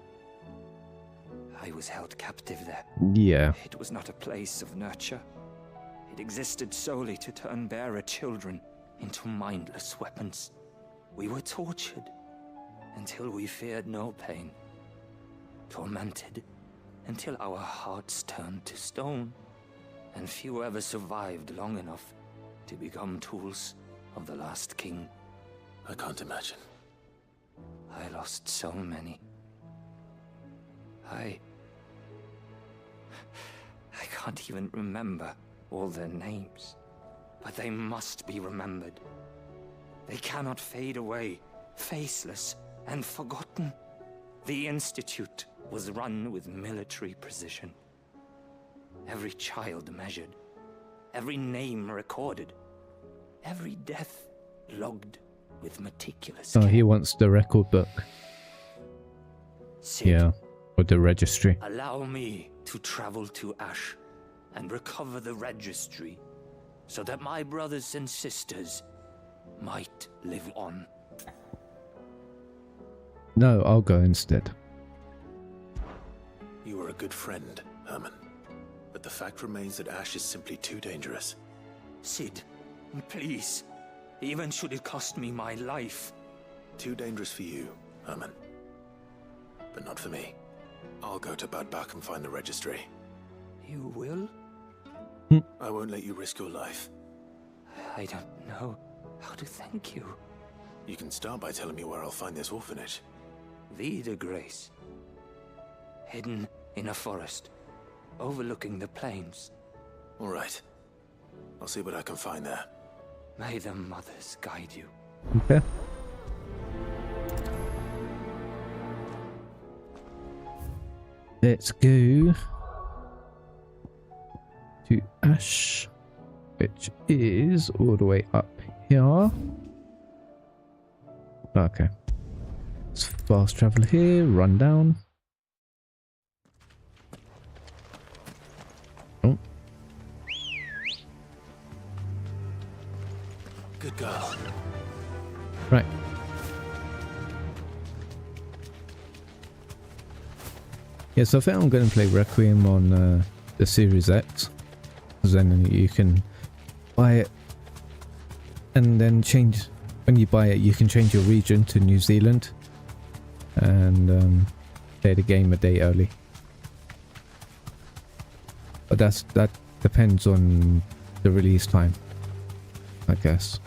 I was held captive there. Yeah. It was not a place of nurture. It existed solely to turn bearer children into mindless weapons. We were tortured until we feared no pain. Tormented until our hearts turned to stone. And few ever survived long enough to become tools of the last king. I can't imagine. I lost so many. I can't even remember all their names. But they must be remembered. They cannot fade away, faceless and forgotten. The Institute was run with military precision. Every child measured, every name recorded, every death logged with meticulous Oh, care. he wants the record book. Sid, Yeah. Or the registry. allow me to travel to Ash and recover the registry so that my brothers and sisters might live on. No, I'll go instead. You were a good friend, Herman. But the fact remains that Ash is simply too dangerous. Sid, please, even should it cost me my life. Too dangerous for you, Herman. But not for me. I'll go to Badbach and find the registry. You will? I won't let you risk your life. I don't know how to thank you. You can start by telling me where I'll find this orphanage. Vida Grace. Hidden in a forest. overlooking the plains. All right. I'll see what I can find there. May the mothers guide you. Okay. Let's go to Ash, which is all the way up here. Okay. Let's fast travel here, run down. Oh. Good girl. Right. Yeah, so I think I'm going to play Requiem on the Series X, because then you can buy it and then change. When you buy it, you can change your region to New Zealand and play the game a day early. But that depends on the release time, I guess.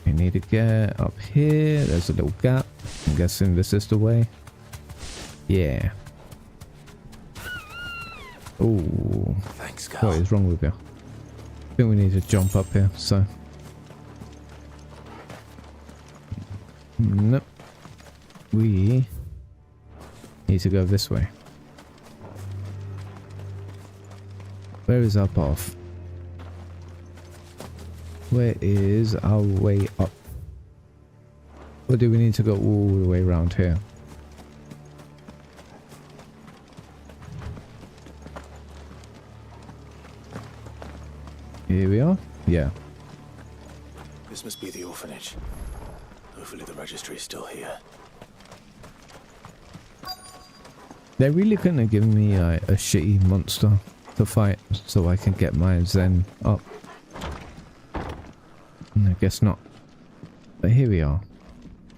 You need to get up here. There's a little gap. I'm guessing this is the way. Yeah. Oh. Thanks, girl. What is wrong with you? I think we need to jump up here, so. Nope. We need to go this way. Where is our path? Where is our way up? Or do we need to go all the way around here? Here we are? Yeah. This must be the orphanage. Hopefully the registry is still here. They're really gonna give me a shitty monster to fight so I can get my Zen up. I guess not. But here we are.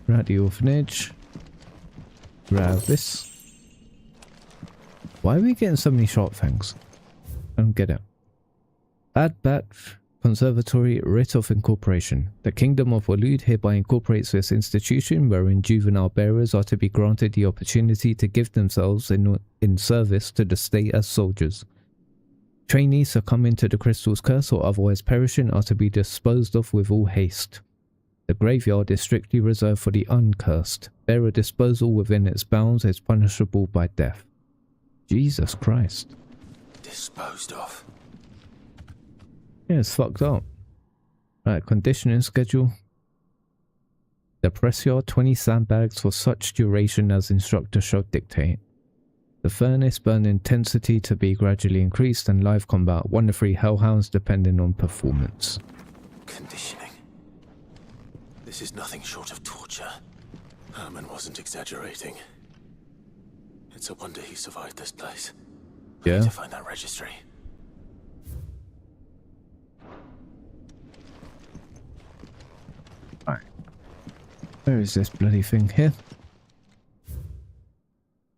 We're at the orphanage. Grab this. Why are we getting so many short things? I don't get it. Bad Batch Conservatory Writ of Incorporation. The Kingdom of Waloed hereby incorporates this institution wherein juvenile bearers are to be granted the opportunity to give themselves in service to the state as soldiers. Trainees succumbing to the crystal's curse or otherwise perishing are to be disposed of with all haste. The graveyard is strictly reserved for the uncursed. Bearer disposal within its bounds is punishable by death. Jesus Christ. Disposed of. Yeah, it's fucked up. Right, conditioning schedule. The press yard, 20 sandbags for such duration as instructor shall dictate. The furnace burn intensity to be gradually increased and live combat 1 to 3 hellhounds depending on performance. Conditioning. This is nothing short of torture. Herman wasn't exaggerating. It's a wonder he survived this place. I Yeah. need to find that registry. Alright. Where is this bloody thing here?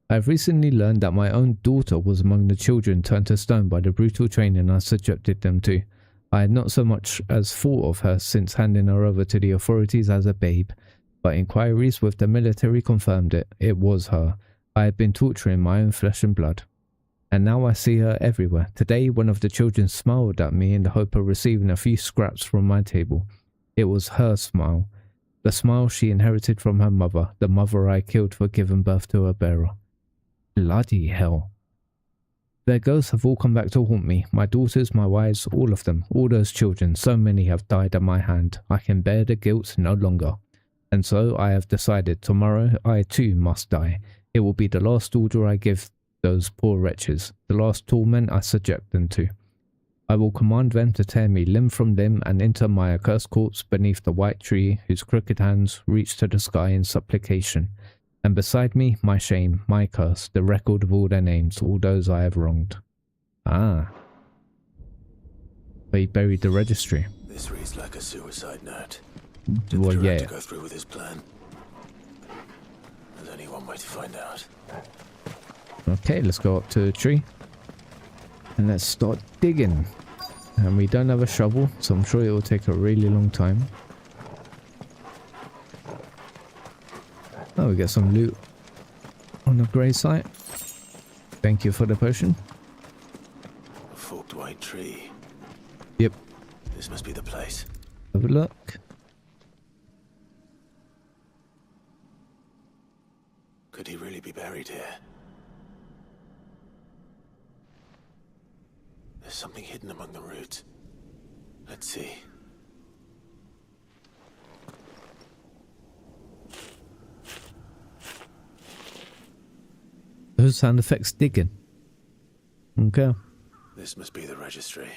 I've recently learned that my own daughter was among the children turned to stone by the brutal training I subjected them to. I had not so much as thought of her since handing her over to the authorities as a babe, but inquiries with the military confirmed it. It was her. I had been torturing my own flesh and blood. And now I see her everywhere. Today, one of the children smiled at me in the hope of receiving a few scraps from my table. It was her smile. The smile she inherited from her mother, the mother I killed for giving birth to her bearer. Bloody hell. Their ghosts have all come back to haunt me. My daughters, my wives, all of them, all those children, so many have died at my hand. I can bear the guilt no longer. And so I have decided tomorrow I too must die. It will be the last order I give those poor wretches, the last torment I subject them to. I will command them to tear me limb from limb and inter my accursed corpse beneath the white tree whose crooked hands reach to the sky in supplication. And beside me, my shame, my curse, the record of all their names, all those I have wronged. Ah. They buried the registry. This reads like a suicide note. Well, Did the yeah. director go through with his plan? There's only one way to find out. Okay, let's go up to the tree. And let's start digging. And we don't have a shovel, so I'm sure it will take a really long time. Oh, we get some loot on the grey site. Thank you for the potion. A forked white tree. Yep. This must be the place. Have a look. Could he really be buried here? There's something hidden among the roots. Let's see. Those sound effects digging. Okay. This must be the registry.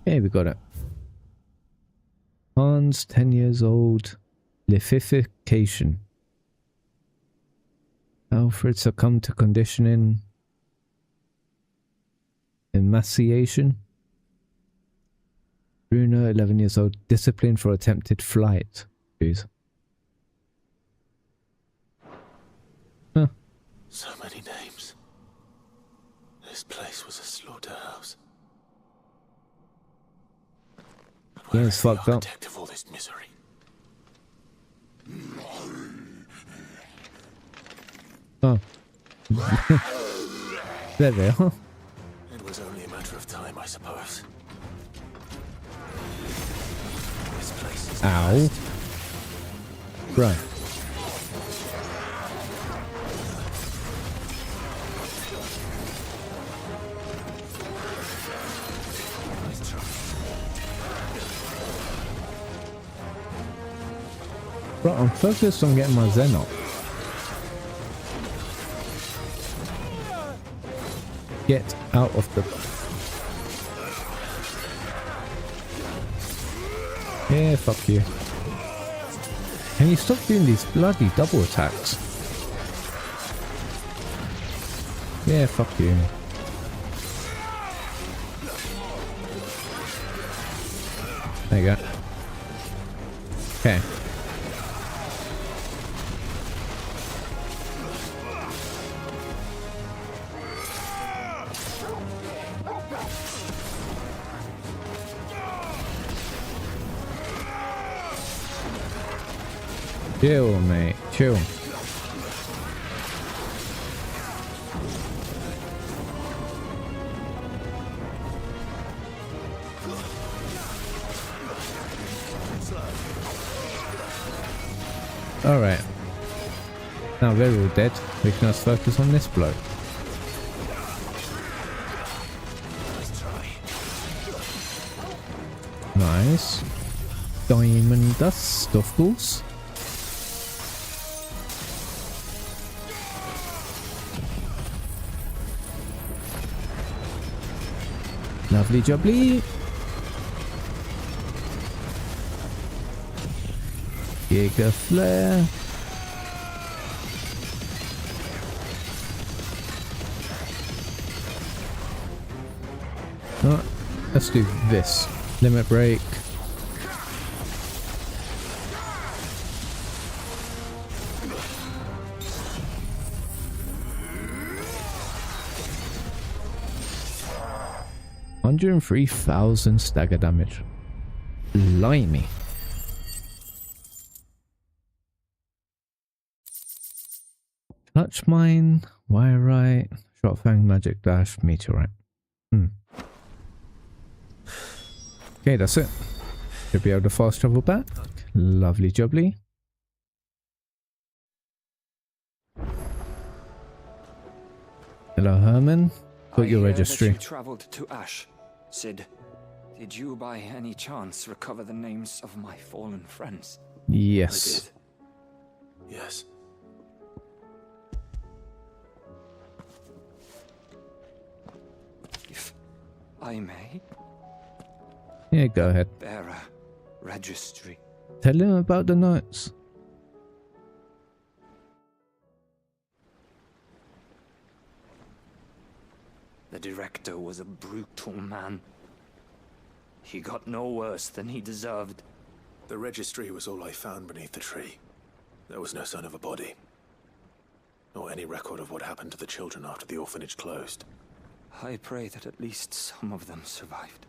Yeah, we got it. Hans, 10 years old. Lifification. Alfred succumbed to conditioning. Emaciation. Bruno, 11 years old. Disciplined for attempted flight. Jeez. Huh. So many names. This place was a slaughterhouse. But where Yeah, is it's the fucked up. architect of all this misery? Oh. There they are. It was only a matter of time, I suppose. This place is Ow. cursed. Right. Nice try. Right, I'm focused on getting my Zen up. Get out of the... Yeah, fuck you. Can you stop doing these bloody double attacks? Yeah, fuck you. There you go. Okay. Chill, mate. Chill. Alright. Now they're all dead. We can just focus on this bloke. Nice. Diamond dust, of course. Lovely jubbly. Jaeger flare. Alright, let's do this. Limit break. $103,000 stagger damage. Blimey. Clutch mine, wire shot fang, magic dash, meteorite. Okay, that's it. Should be able to fast travel back. Lovely jubbly. Hello, Herman. Got your registry. That you traveled to Ash. Sid, did you by any chance recover the names of my fallen friends? Yes. I did. Yes. If I may? Yeah, go ahead. Bearer, registry. Tell him about the notes. The director was a brutal man. He got no worse than he deserved. The registry was all I found beneath the tree. There was no sign of a body. Or any record of what happened to the children after the orphanage closed. I pray that at least some of them survived.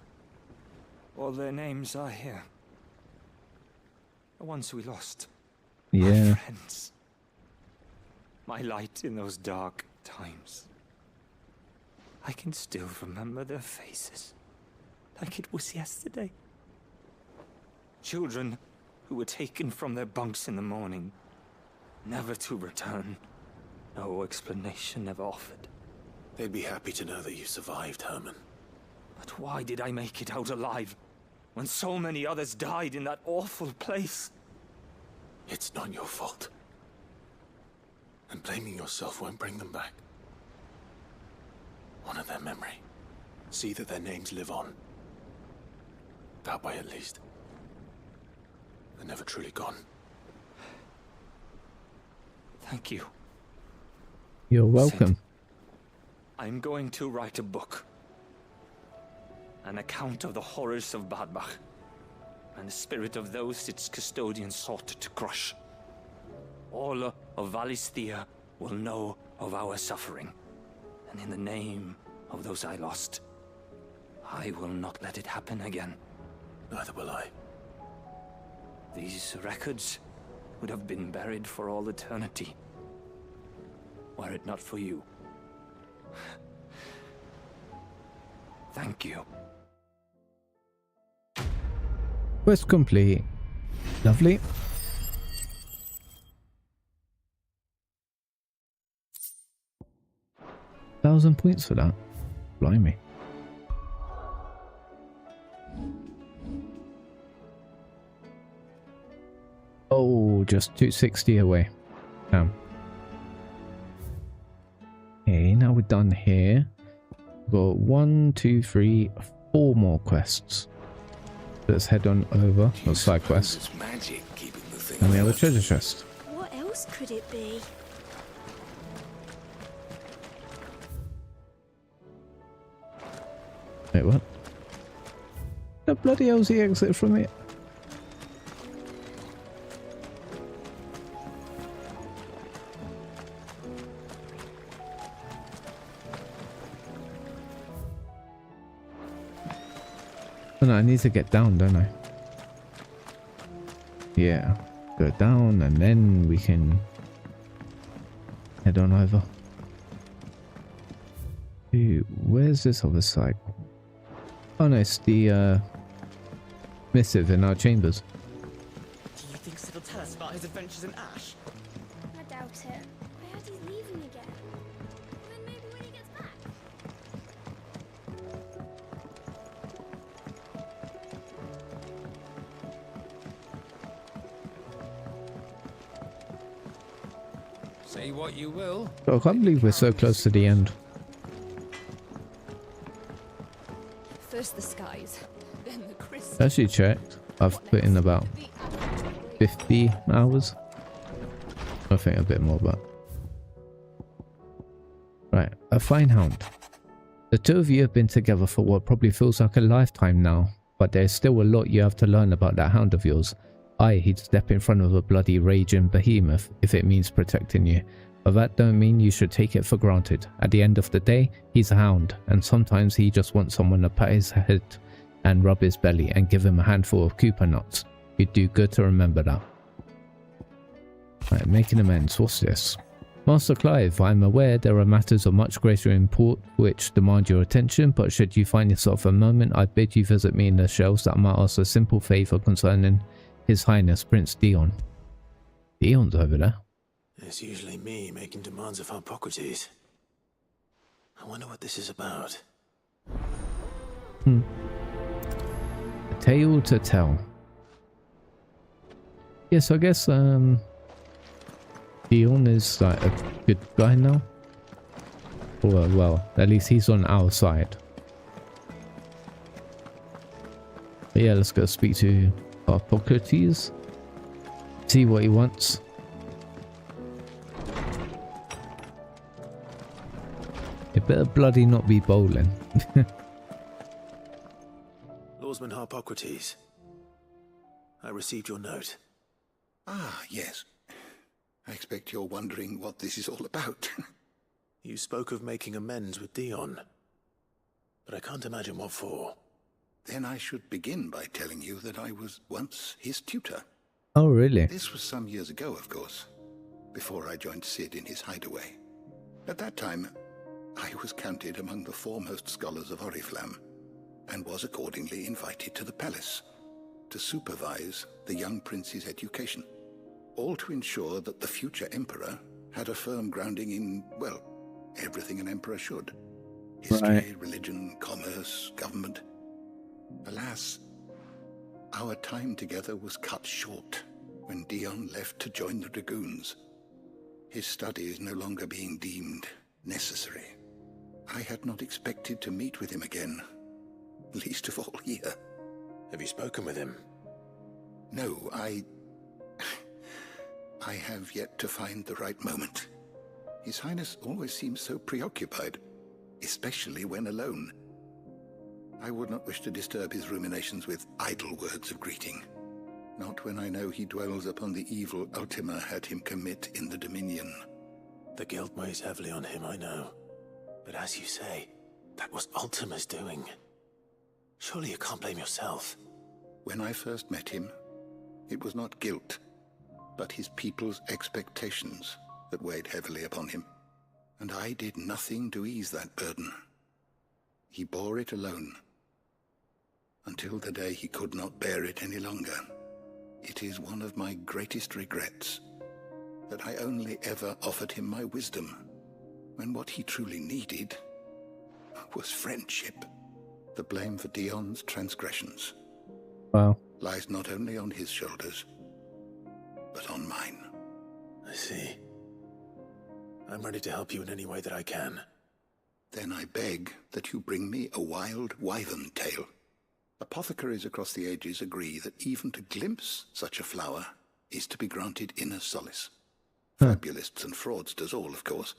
All their names are here. The ones we lost. Yeah. My friends. my light in those dark times. I can still remember their faces, like it was yesterday. Children who were taken from their bunks in the morning, never to return. No explanation ever offered. They'd be happy to know that you survived, Herman. But why did I make it out alive, when so many others died in that awful place? It's not your fault. And blaming yourself won't bring them back. Honor their memory. See that their names live on. That way, at least. They're never truly gone. Thank you. You're welcome. Sid, I'm going to write a book. An account of the horrors of Badbach, and the spirit of those its custodians sought to crush. All of Valisthea will know of our suffering, and in the name of those I lost, I will not let it happen again. Neither will I. These records would have been buried for all eternity, were it not for you. Thank you. Quest complete. Lovely. £1,000 for that. Blimey. Oh, just 260 away. Damn. Okay, now we're done here. We've got 1, 2, 3, 4 more quests. Let's head on over. Or side quest. And we have a treasure chest. What else could it be? Wait, what? The bloody hell's the exit from it? Oh no, I need to get down, don't I? Yeah. Go down and then we can head on over. Ooh, where's this other side? Oh no, it's the missive in our chambers. Do you think Sid will tell us about his adventures in Ash? I doubt it. I heard he's leaving again. Then maybe when he gets back. Say what you will. Oh, I can't believe we're so close to the end. First the skies, then the crystal. Actually checked. I've put in about 50 hours. I think a bit more, but... Right, a fine hound. The two of you have been together for what probably feels like a lifetime now, but there's still a lot you have to learn about that hound of yours. He'd step in front of a bloody raging behemoth if it means protecting you. But that don't mean you should take it for granted. At the end of the day, he's a hound, and sometimes he just wants someone to pat his head and rub his belly and give him a handful of Cooper nuts. You'd do good to remember that. Right, making amends. What's this? Master Clive, I'm aware there are matters of much greater import which demand your attention, but should you find yourself a moment, I bid you visit me in the shelves that I might ask a simple favour concerning His Highness Prince Dion. Dion's over there. It's usually me making demands of Hippocrates. I wonder what this is about. A tale to tell. Yes, I guess Dion is like a good guy now. Or, well, at least he's on our side. But yeah, let's go speak to Hippocrates. See what he wants. It better bloody not be bowling. Lawsman Hippocrates. I received your note. Ah, yes. I expect you're wondering what this is all about. You spoke of making amends with Dion. But I can't imagine what for. Then I should begin by telling you that I was once his tutor. Oh, really? This was some years ago, of course. before I joined Cid in his hideaway. At that time, I was counted among the foremost scholars of Oriflamme, and was accordingly invited to the palace to supervise the young prince's education, all to ensure that the future emperor had a firm grounding in, well, everything an emperor should. History, religion, commerce, government. Alas, our time together was cut short when Dion left to join the Dragoons, his studies no longer being deemed necessary. I had not expected to meet with him again, least of all here. Have you spoken with him? No, I have yet to find the right moment. His Highness always seems so preoccupied, especially when alone. I would not wish to disturb his ruminations with idle words of greeting, not when I know he dwells upon the evil Ultima had him commit in the Dominion. The guilt weighs heavily on him, I know. But as you say, that was Ultima's doing. Surely you can't blame yourself. When I first met him, it was not guilt, but his people's expectations that weighed heavily upon him. And I did nothing to ease that burden. He bore it alone, until the day he could not bear it any longer. It is one of my greatest regrets that I only ever offered him my wisdom, when what he truly needed was friendship. The blame for Dion's transgressions lies not only on his shoulders, but on mine. I see. I'm ready to help you in any way that I can. Then I beg that you bring me a wild wyvern tail. Apothecaries across the ages agree that even to glimpse such a flower is to be granted inner solace. Fabulists and fraudsters all, of course.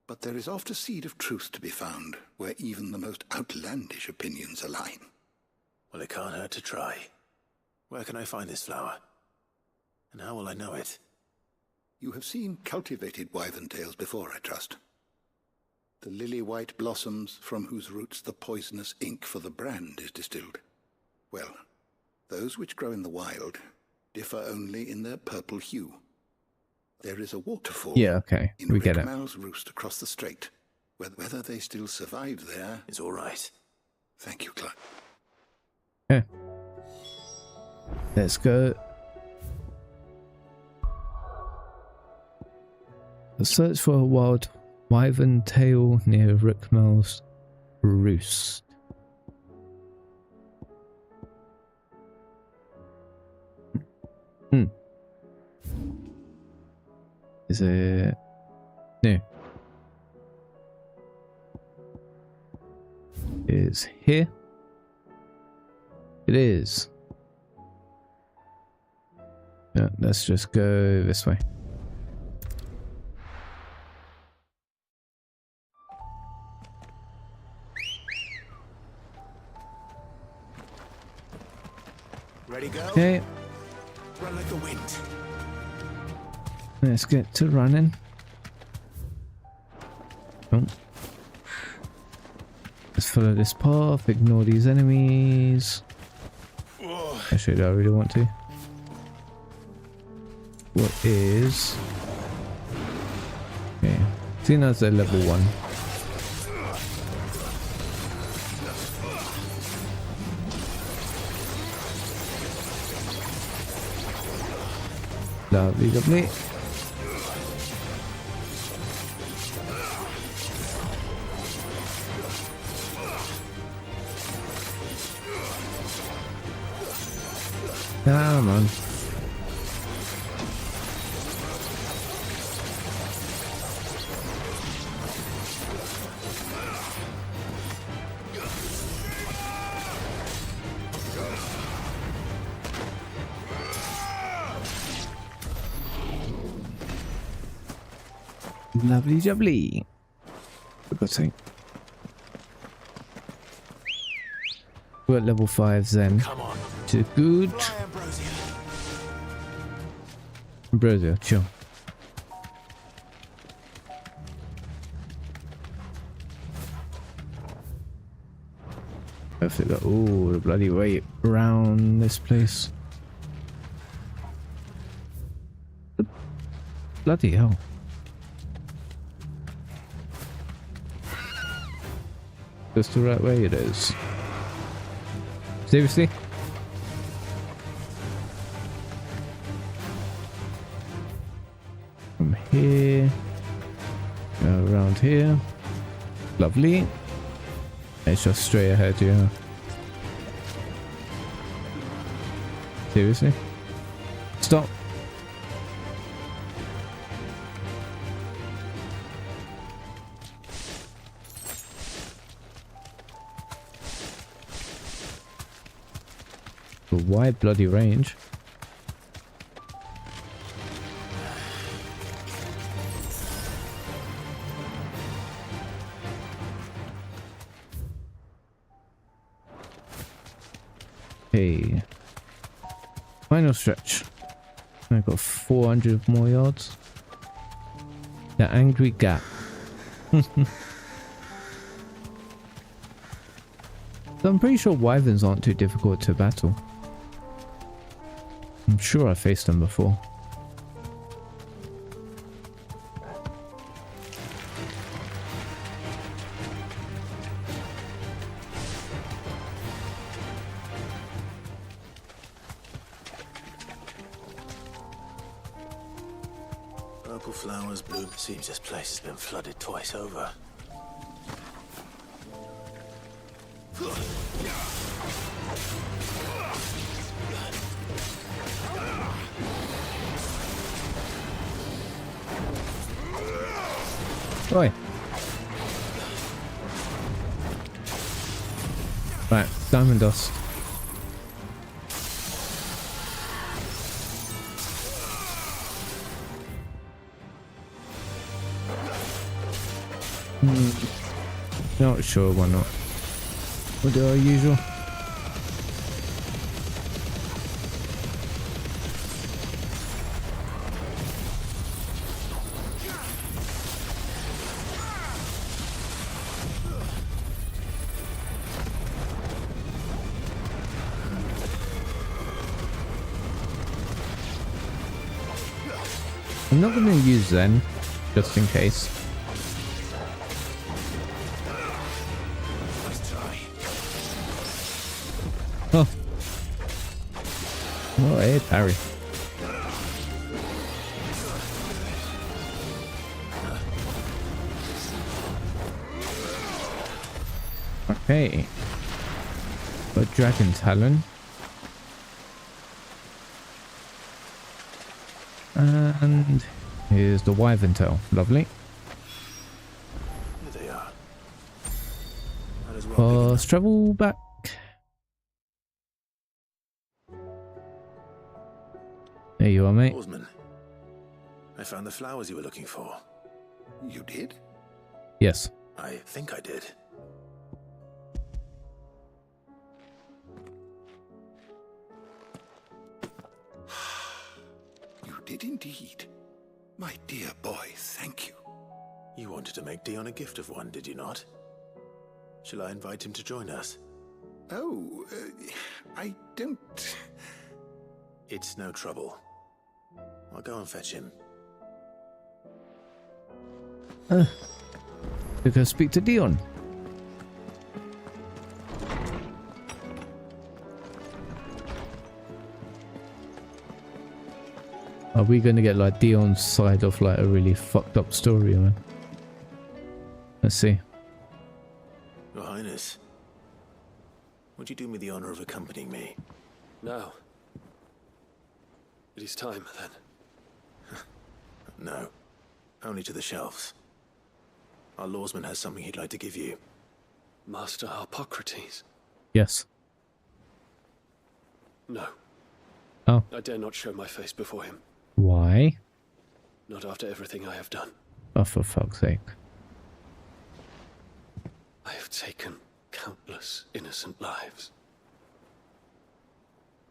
But there is oft a seed of truth to be found where even the most outlandish opinions align. Well, it can't hurt to try. Where can I find this flower? And how will I know it? You have seen cultivated wyvern tails before, I trust. The lily-white blossoms from whose roots the poisonous ink for the brand is distilled. Well, those which grow in the wild differ only in their purple hue. There is a waterfall in we get it. Rickmal's roost across the strait. Whether they still survive there is all right. Thank you, Clark. Okay. Let's go. Let's search for a wild wyvern tail near Rickmal's roost. Is it? No. Is here? It is. Yeah, let's just go this way. Ready, go? Okay. Run like the wind. Let's get to running. Oh. Let's follow this path, ignore these enemies. Actually, do I really want to? What is... Okay. See, that's a level 1. Lovely, lovely. Come on. Lovely jubbly. Good thing. We're at level 5 then. Come on. To good. Ambrosia, chill. Perfect. Oh, the bloody way around this place. Bloody hell. That's the right way it is. Seriously? From here. Go around here. Lovely. It's just straight ahead, yeah. Seriously? Stop. A wide bloody range. Hey. Final stretch. I've got 400 more yards. The Angry Gap. So I'm pretty sure wyverns aren't too difficult to battle. I'm sure I faced them before. Purple flowers bloom. Seems this place has been flooded twice over. Oi. Right, diamond dust. Not sure why not. We'll do our usual. I'm not going to use Zen, just in case. Oh. Oh, hey, parry. Okay. Got Dragon Talon. And here's the Wyvern Tail. Lovely. Here they are. Might as well Let's travel back. There you are, mate. Oarsman, I found the flowers you were looking for. You did? Yes. I think I did. You did indeed. My dear boy, thank you. You wanted to make Dion a gift of one, did you not? Shall I invite him to join us? Oh, I don't... It's no trouble. I'll go and fetch him. We can speak to Dion. Are we going to get like Dion's side of like a really fucked up story, man? Let's see. Your Highness, would you do me the honor of accompanying me? Now. It is time, then. No. Only to the shelves. Our lawsman has something he'd like to give you. Master Harpocrates? Yes. No. Oh. I dare not show my face before him. Why? Not after everything I have done. Oh, for fuck's sake. I have taken countless innocent lives.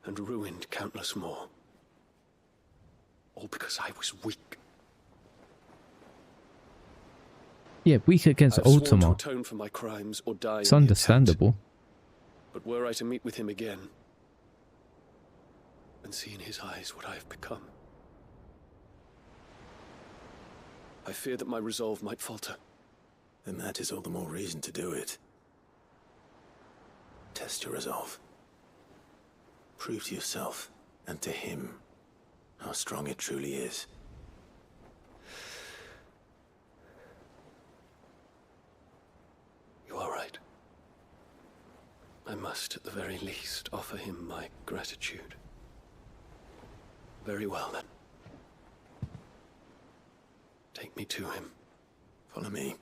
And ruined countless more. All because I was weak. Yeah, weak against I've sworn to Ultima. atone for my crimes or die It's in the understandable. attempt. But were I to meet with him again and see in his eyes what I have become, I fear that my resolve might falter. Then that is all the more reason to do it. Test your resolve. Prove to yourself, and to him, how strong it truly is. You are right. I must, at the very least, offer him my gratitude. Very well, then. Take me to him. Follow me.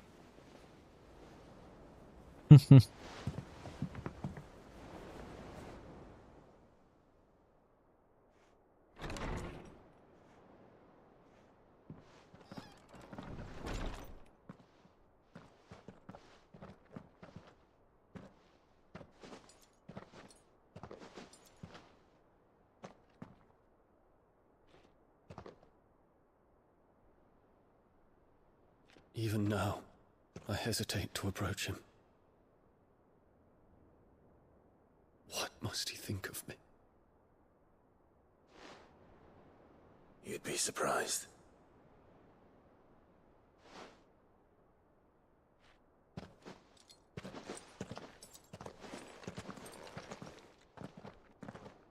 Even now, I hesitate to approach him. What must he think of me? You'd be surprised.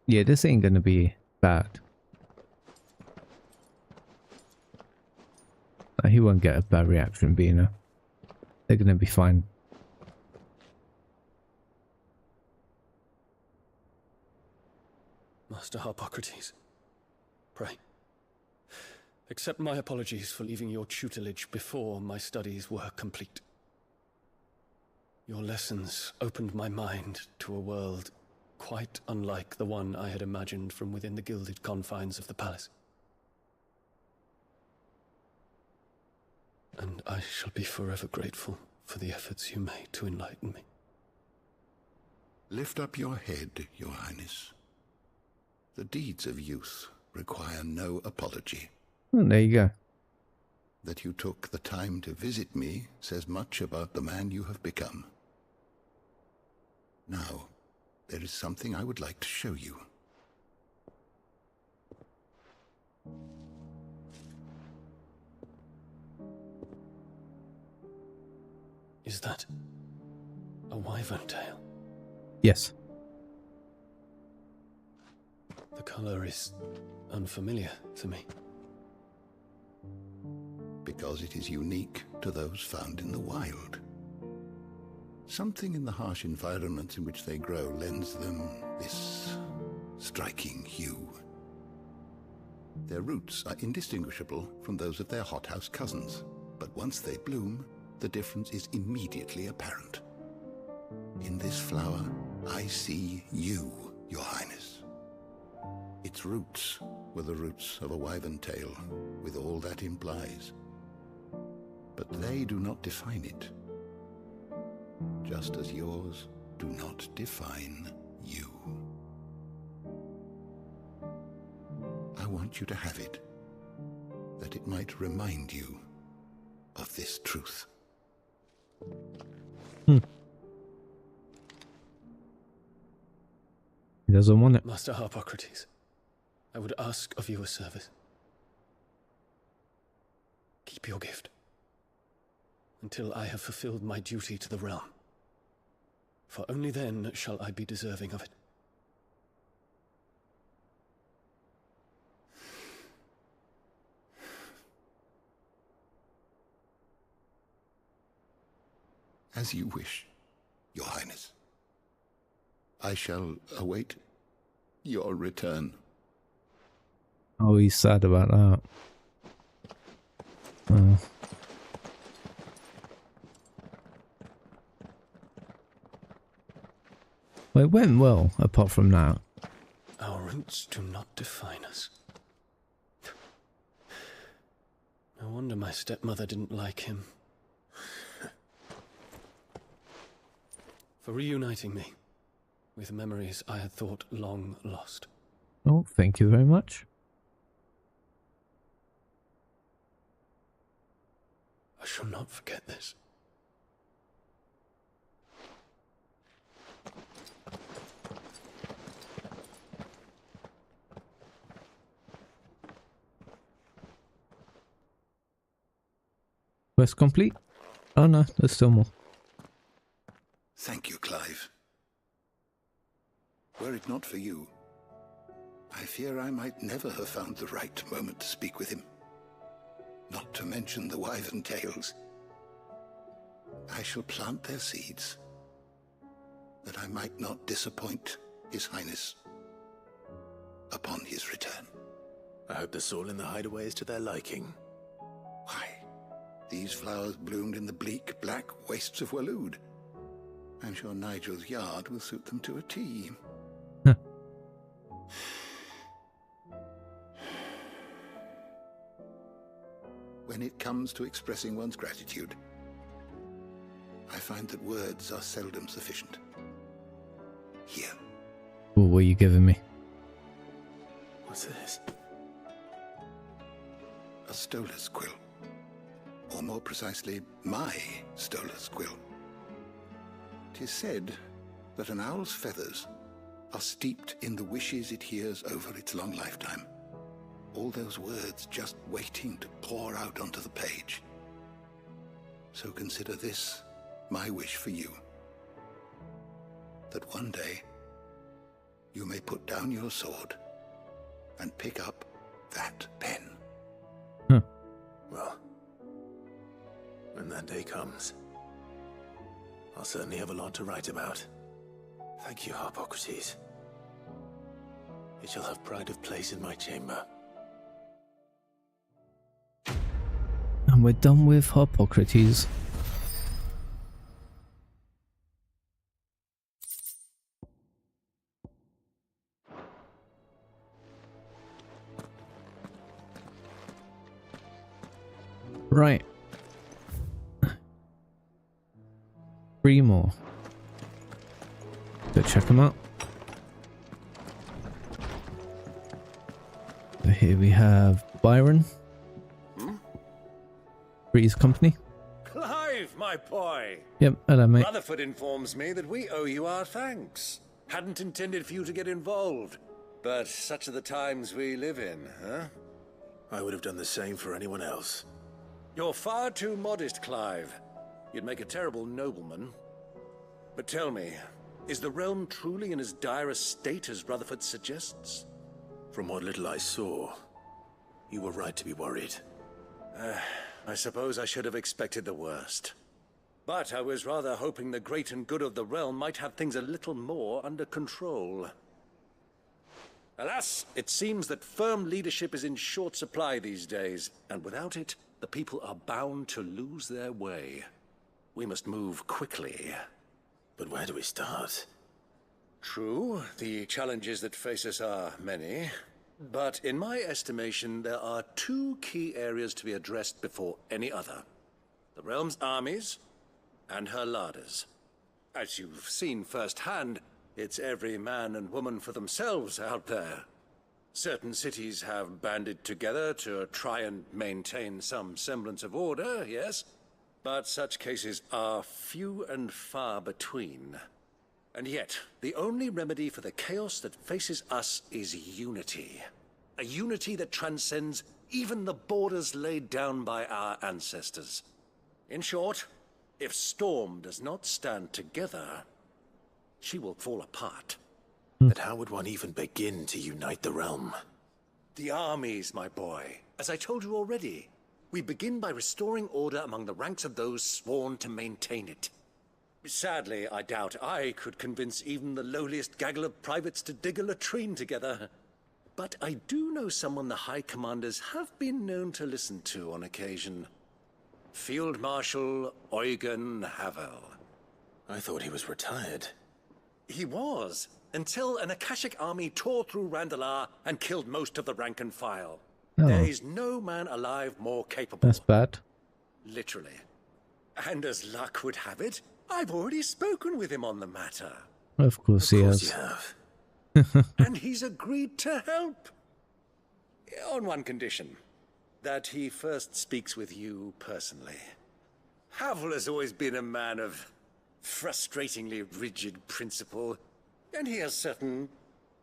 Yeah, this ain't gonna be bad. He won't get a bad reaction, being a. They're gonna be fine. Master Harpocrates, pray, accept my apologies for leaving your tutelage before my studies were complete. Your lessons opened my mind to a world quite unlike the one I had imagined from within the gilded confines of the palace. And I shall be forever grateful for the efforts you made to enlighten me. Lift up your head, Your Highness. The deeds of youth require no apology. Oh, there you go. That you took the time to visit me says much about the man you have become. Now, there is something I would like to show you. Is that a wyvern tail? Yes. The color is unfamiliar to me. Because it is unique to those found in the wild. Something in the harsh environments in which they grow lends them this striking hue. Their roots are indistinguishable from those of their hothouse cousins, but once they bloom, the difference is immediately apparent. In this flower, I see you, Your Highness. Its roots were the roots of a wyvern tail, with all that implies. But they do not define it, just as yours do not define you. I want you to have it, that it might remind you of this truth. He doesn't want it. Master Harpocrates, I would ask of you a service. Keep your gift until I have fulfilled my duty to the realm, for only then shall I be deserving of it. As you wish, Your Highness. I shall await your return. Oh, he's sad about that. Well, it went well, apart from that. Our roots do not define us. No wonder my stepmother didn't like him. For reuniting me with memories I had thought long lost. Oh, thank you very much. I shall not forget this. Quest complete? Oh no, there's still more. Thank you, Clive. Were it not for you, I fear I might never have found the right moment to speak with him. Not to mention the Wyvern tales. I shall plant their seeds, that I might not disappoint His Highness upon his return. I hope the soil in the hideaway is to their liking. Why, these flowers bloomed in the bleak, black wastes of Waloed. I'm sure Nigel's yard will suit them to a T. Huh. When it comes to expressing one's gratitude, I find that words are seldom sufficient. Here. What were you giving me? What's this? A Stolas quill. Or more precisely, my Stolas quill. 'Tis said that an owl's feathers are steeped in the wishes it hears over its long lifetime. All those words just waiting to pour out onto the page. So consider this my wish for you. That one day you may put down your sword and pick up that pen. Well, when that day comes, I'll certainly have a lot to write about. Thank you, Harpocrates. It shall have pride of place in my chamber. And we're done with Harpocrates. Right. 3 more. Go check them out. So here we have Byron. Breeze Company. Clive, my boy! Yep, hello mate. Rutherford informs me that we owe you our thanks. Hadn't intended for you to get involved, but such are the times we live in, huh? I would have done the same for anyone else. You're far too modest, Clive. You'd make a terrible nobleman. But tell me, is the realm truly in as dire a state as Rutherford suggests? From what little I saw, you were right to be worried. I suppose I should have expected the worst. But I was rather hoping the great and good of the realm might have things a little more under control. Alas, it seems that firm leadership is in short supply these days, and without it, the people are bound to lose their way. We must move quickly. But where do we start? True, the challenges that face us are many. But in my estimation, there are 2 key areas to be addressed before any other. The realm's armies and her larders. As you've seen firsthand, it's every man and woman for themselves out there. Certain cities have banded together to try and maintain some semblance of order, yes? But such cases are few and far between. And yet, the only remedy for the chaos that faces us is unity. A unity that transcends even the borders laid down by our ancestors. In short, if Storm does not stand together, she will fall apart. But how would one even begin to unite the realm? The armies, my boy. As I told you already, we begin by restoring order among the ranks of those sworn to maintain it. Sadly, I doubt I could convince even the lowliest gaggle of privates to dig a latrine together. But I do know someone the High Commanders have been known to listen to on occasion. Field Marshal Eugen Havel. I thought he was retired. He was, until an Akashic army tore through Randalar and killed most of the rank and file. Oh. There is no man alive more capable. That's bad. Literally. And as luck would have it, I've already spoken with him on the matter. Of course he has. You have. And he's agreed to help. On one condition. That he first speaks with you personally. Havel has always been a man of frustratingly rigid principle, and he has certain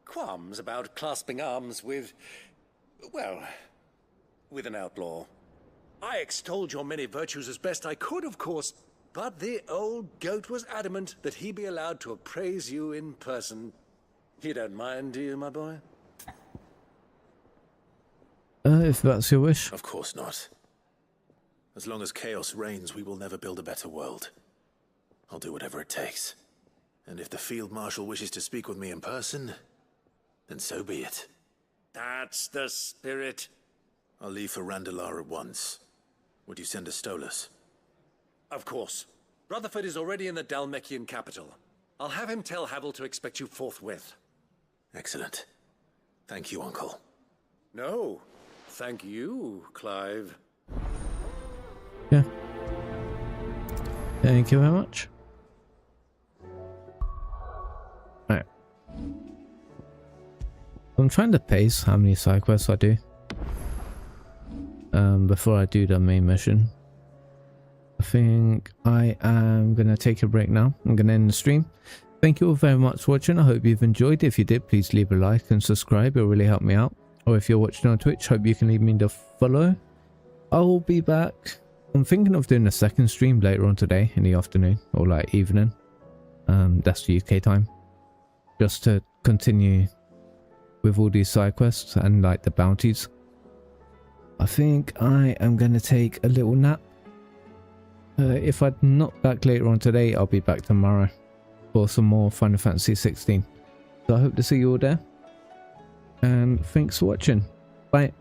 qualms about clasping arms with, well, with an outlaw. I extolled your many virtues as best I could, of course, but the old goat was adamant that he be allowed to appraise you in person. You don't mind, do you, my boy? If that's your wish. Of course not. As long as chaos reigns, we will never build a better world. I'll do whatever it takes. And if the Field Marshal wishes to speak with me in person, then so be it. That's the spirit. I'll leave for Randalar at once. Would you send a Stolas? Of course. Rutherford is already in the Dhalmekian capital. I'll have him tell Havel to expect you forthwith. Excellent. Thank you, Uncle. No, thank you, Clive. Yeah. Thank you very much. Right. I'm trying to pace how many side quests I do. Before I do the main mission. I think I am going to take a break now. I'm going to end the stream. Thank you all very much for watching. I hope you've enjoyed. If you did, please leave a like and subscribe. It'll really help me out. Or if you're watching on Twitch, hope you can leave me the follow. I will be back. I'm thinking of doing a second stream later on today in the afternoon or like evening. That's the UK time. Just to continue with all these side quests and like the bounties. I think I am going to take a little nap. If I'm not back later on today, I'll be back tomorrow for some more Final Fantasy 16. So I hope to see you all there. And thanks for watching. Bye.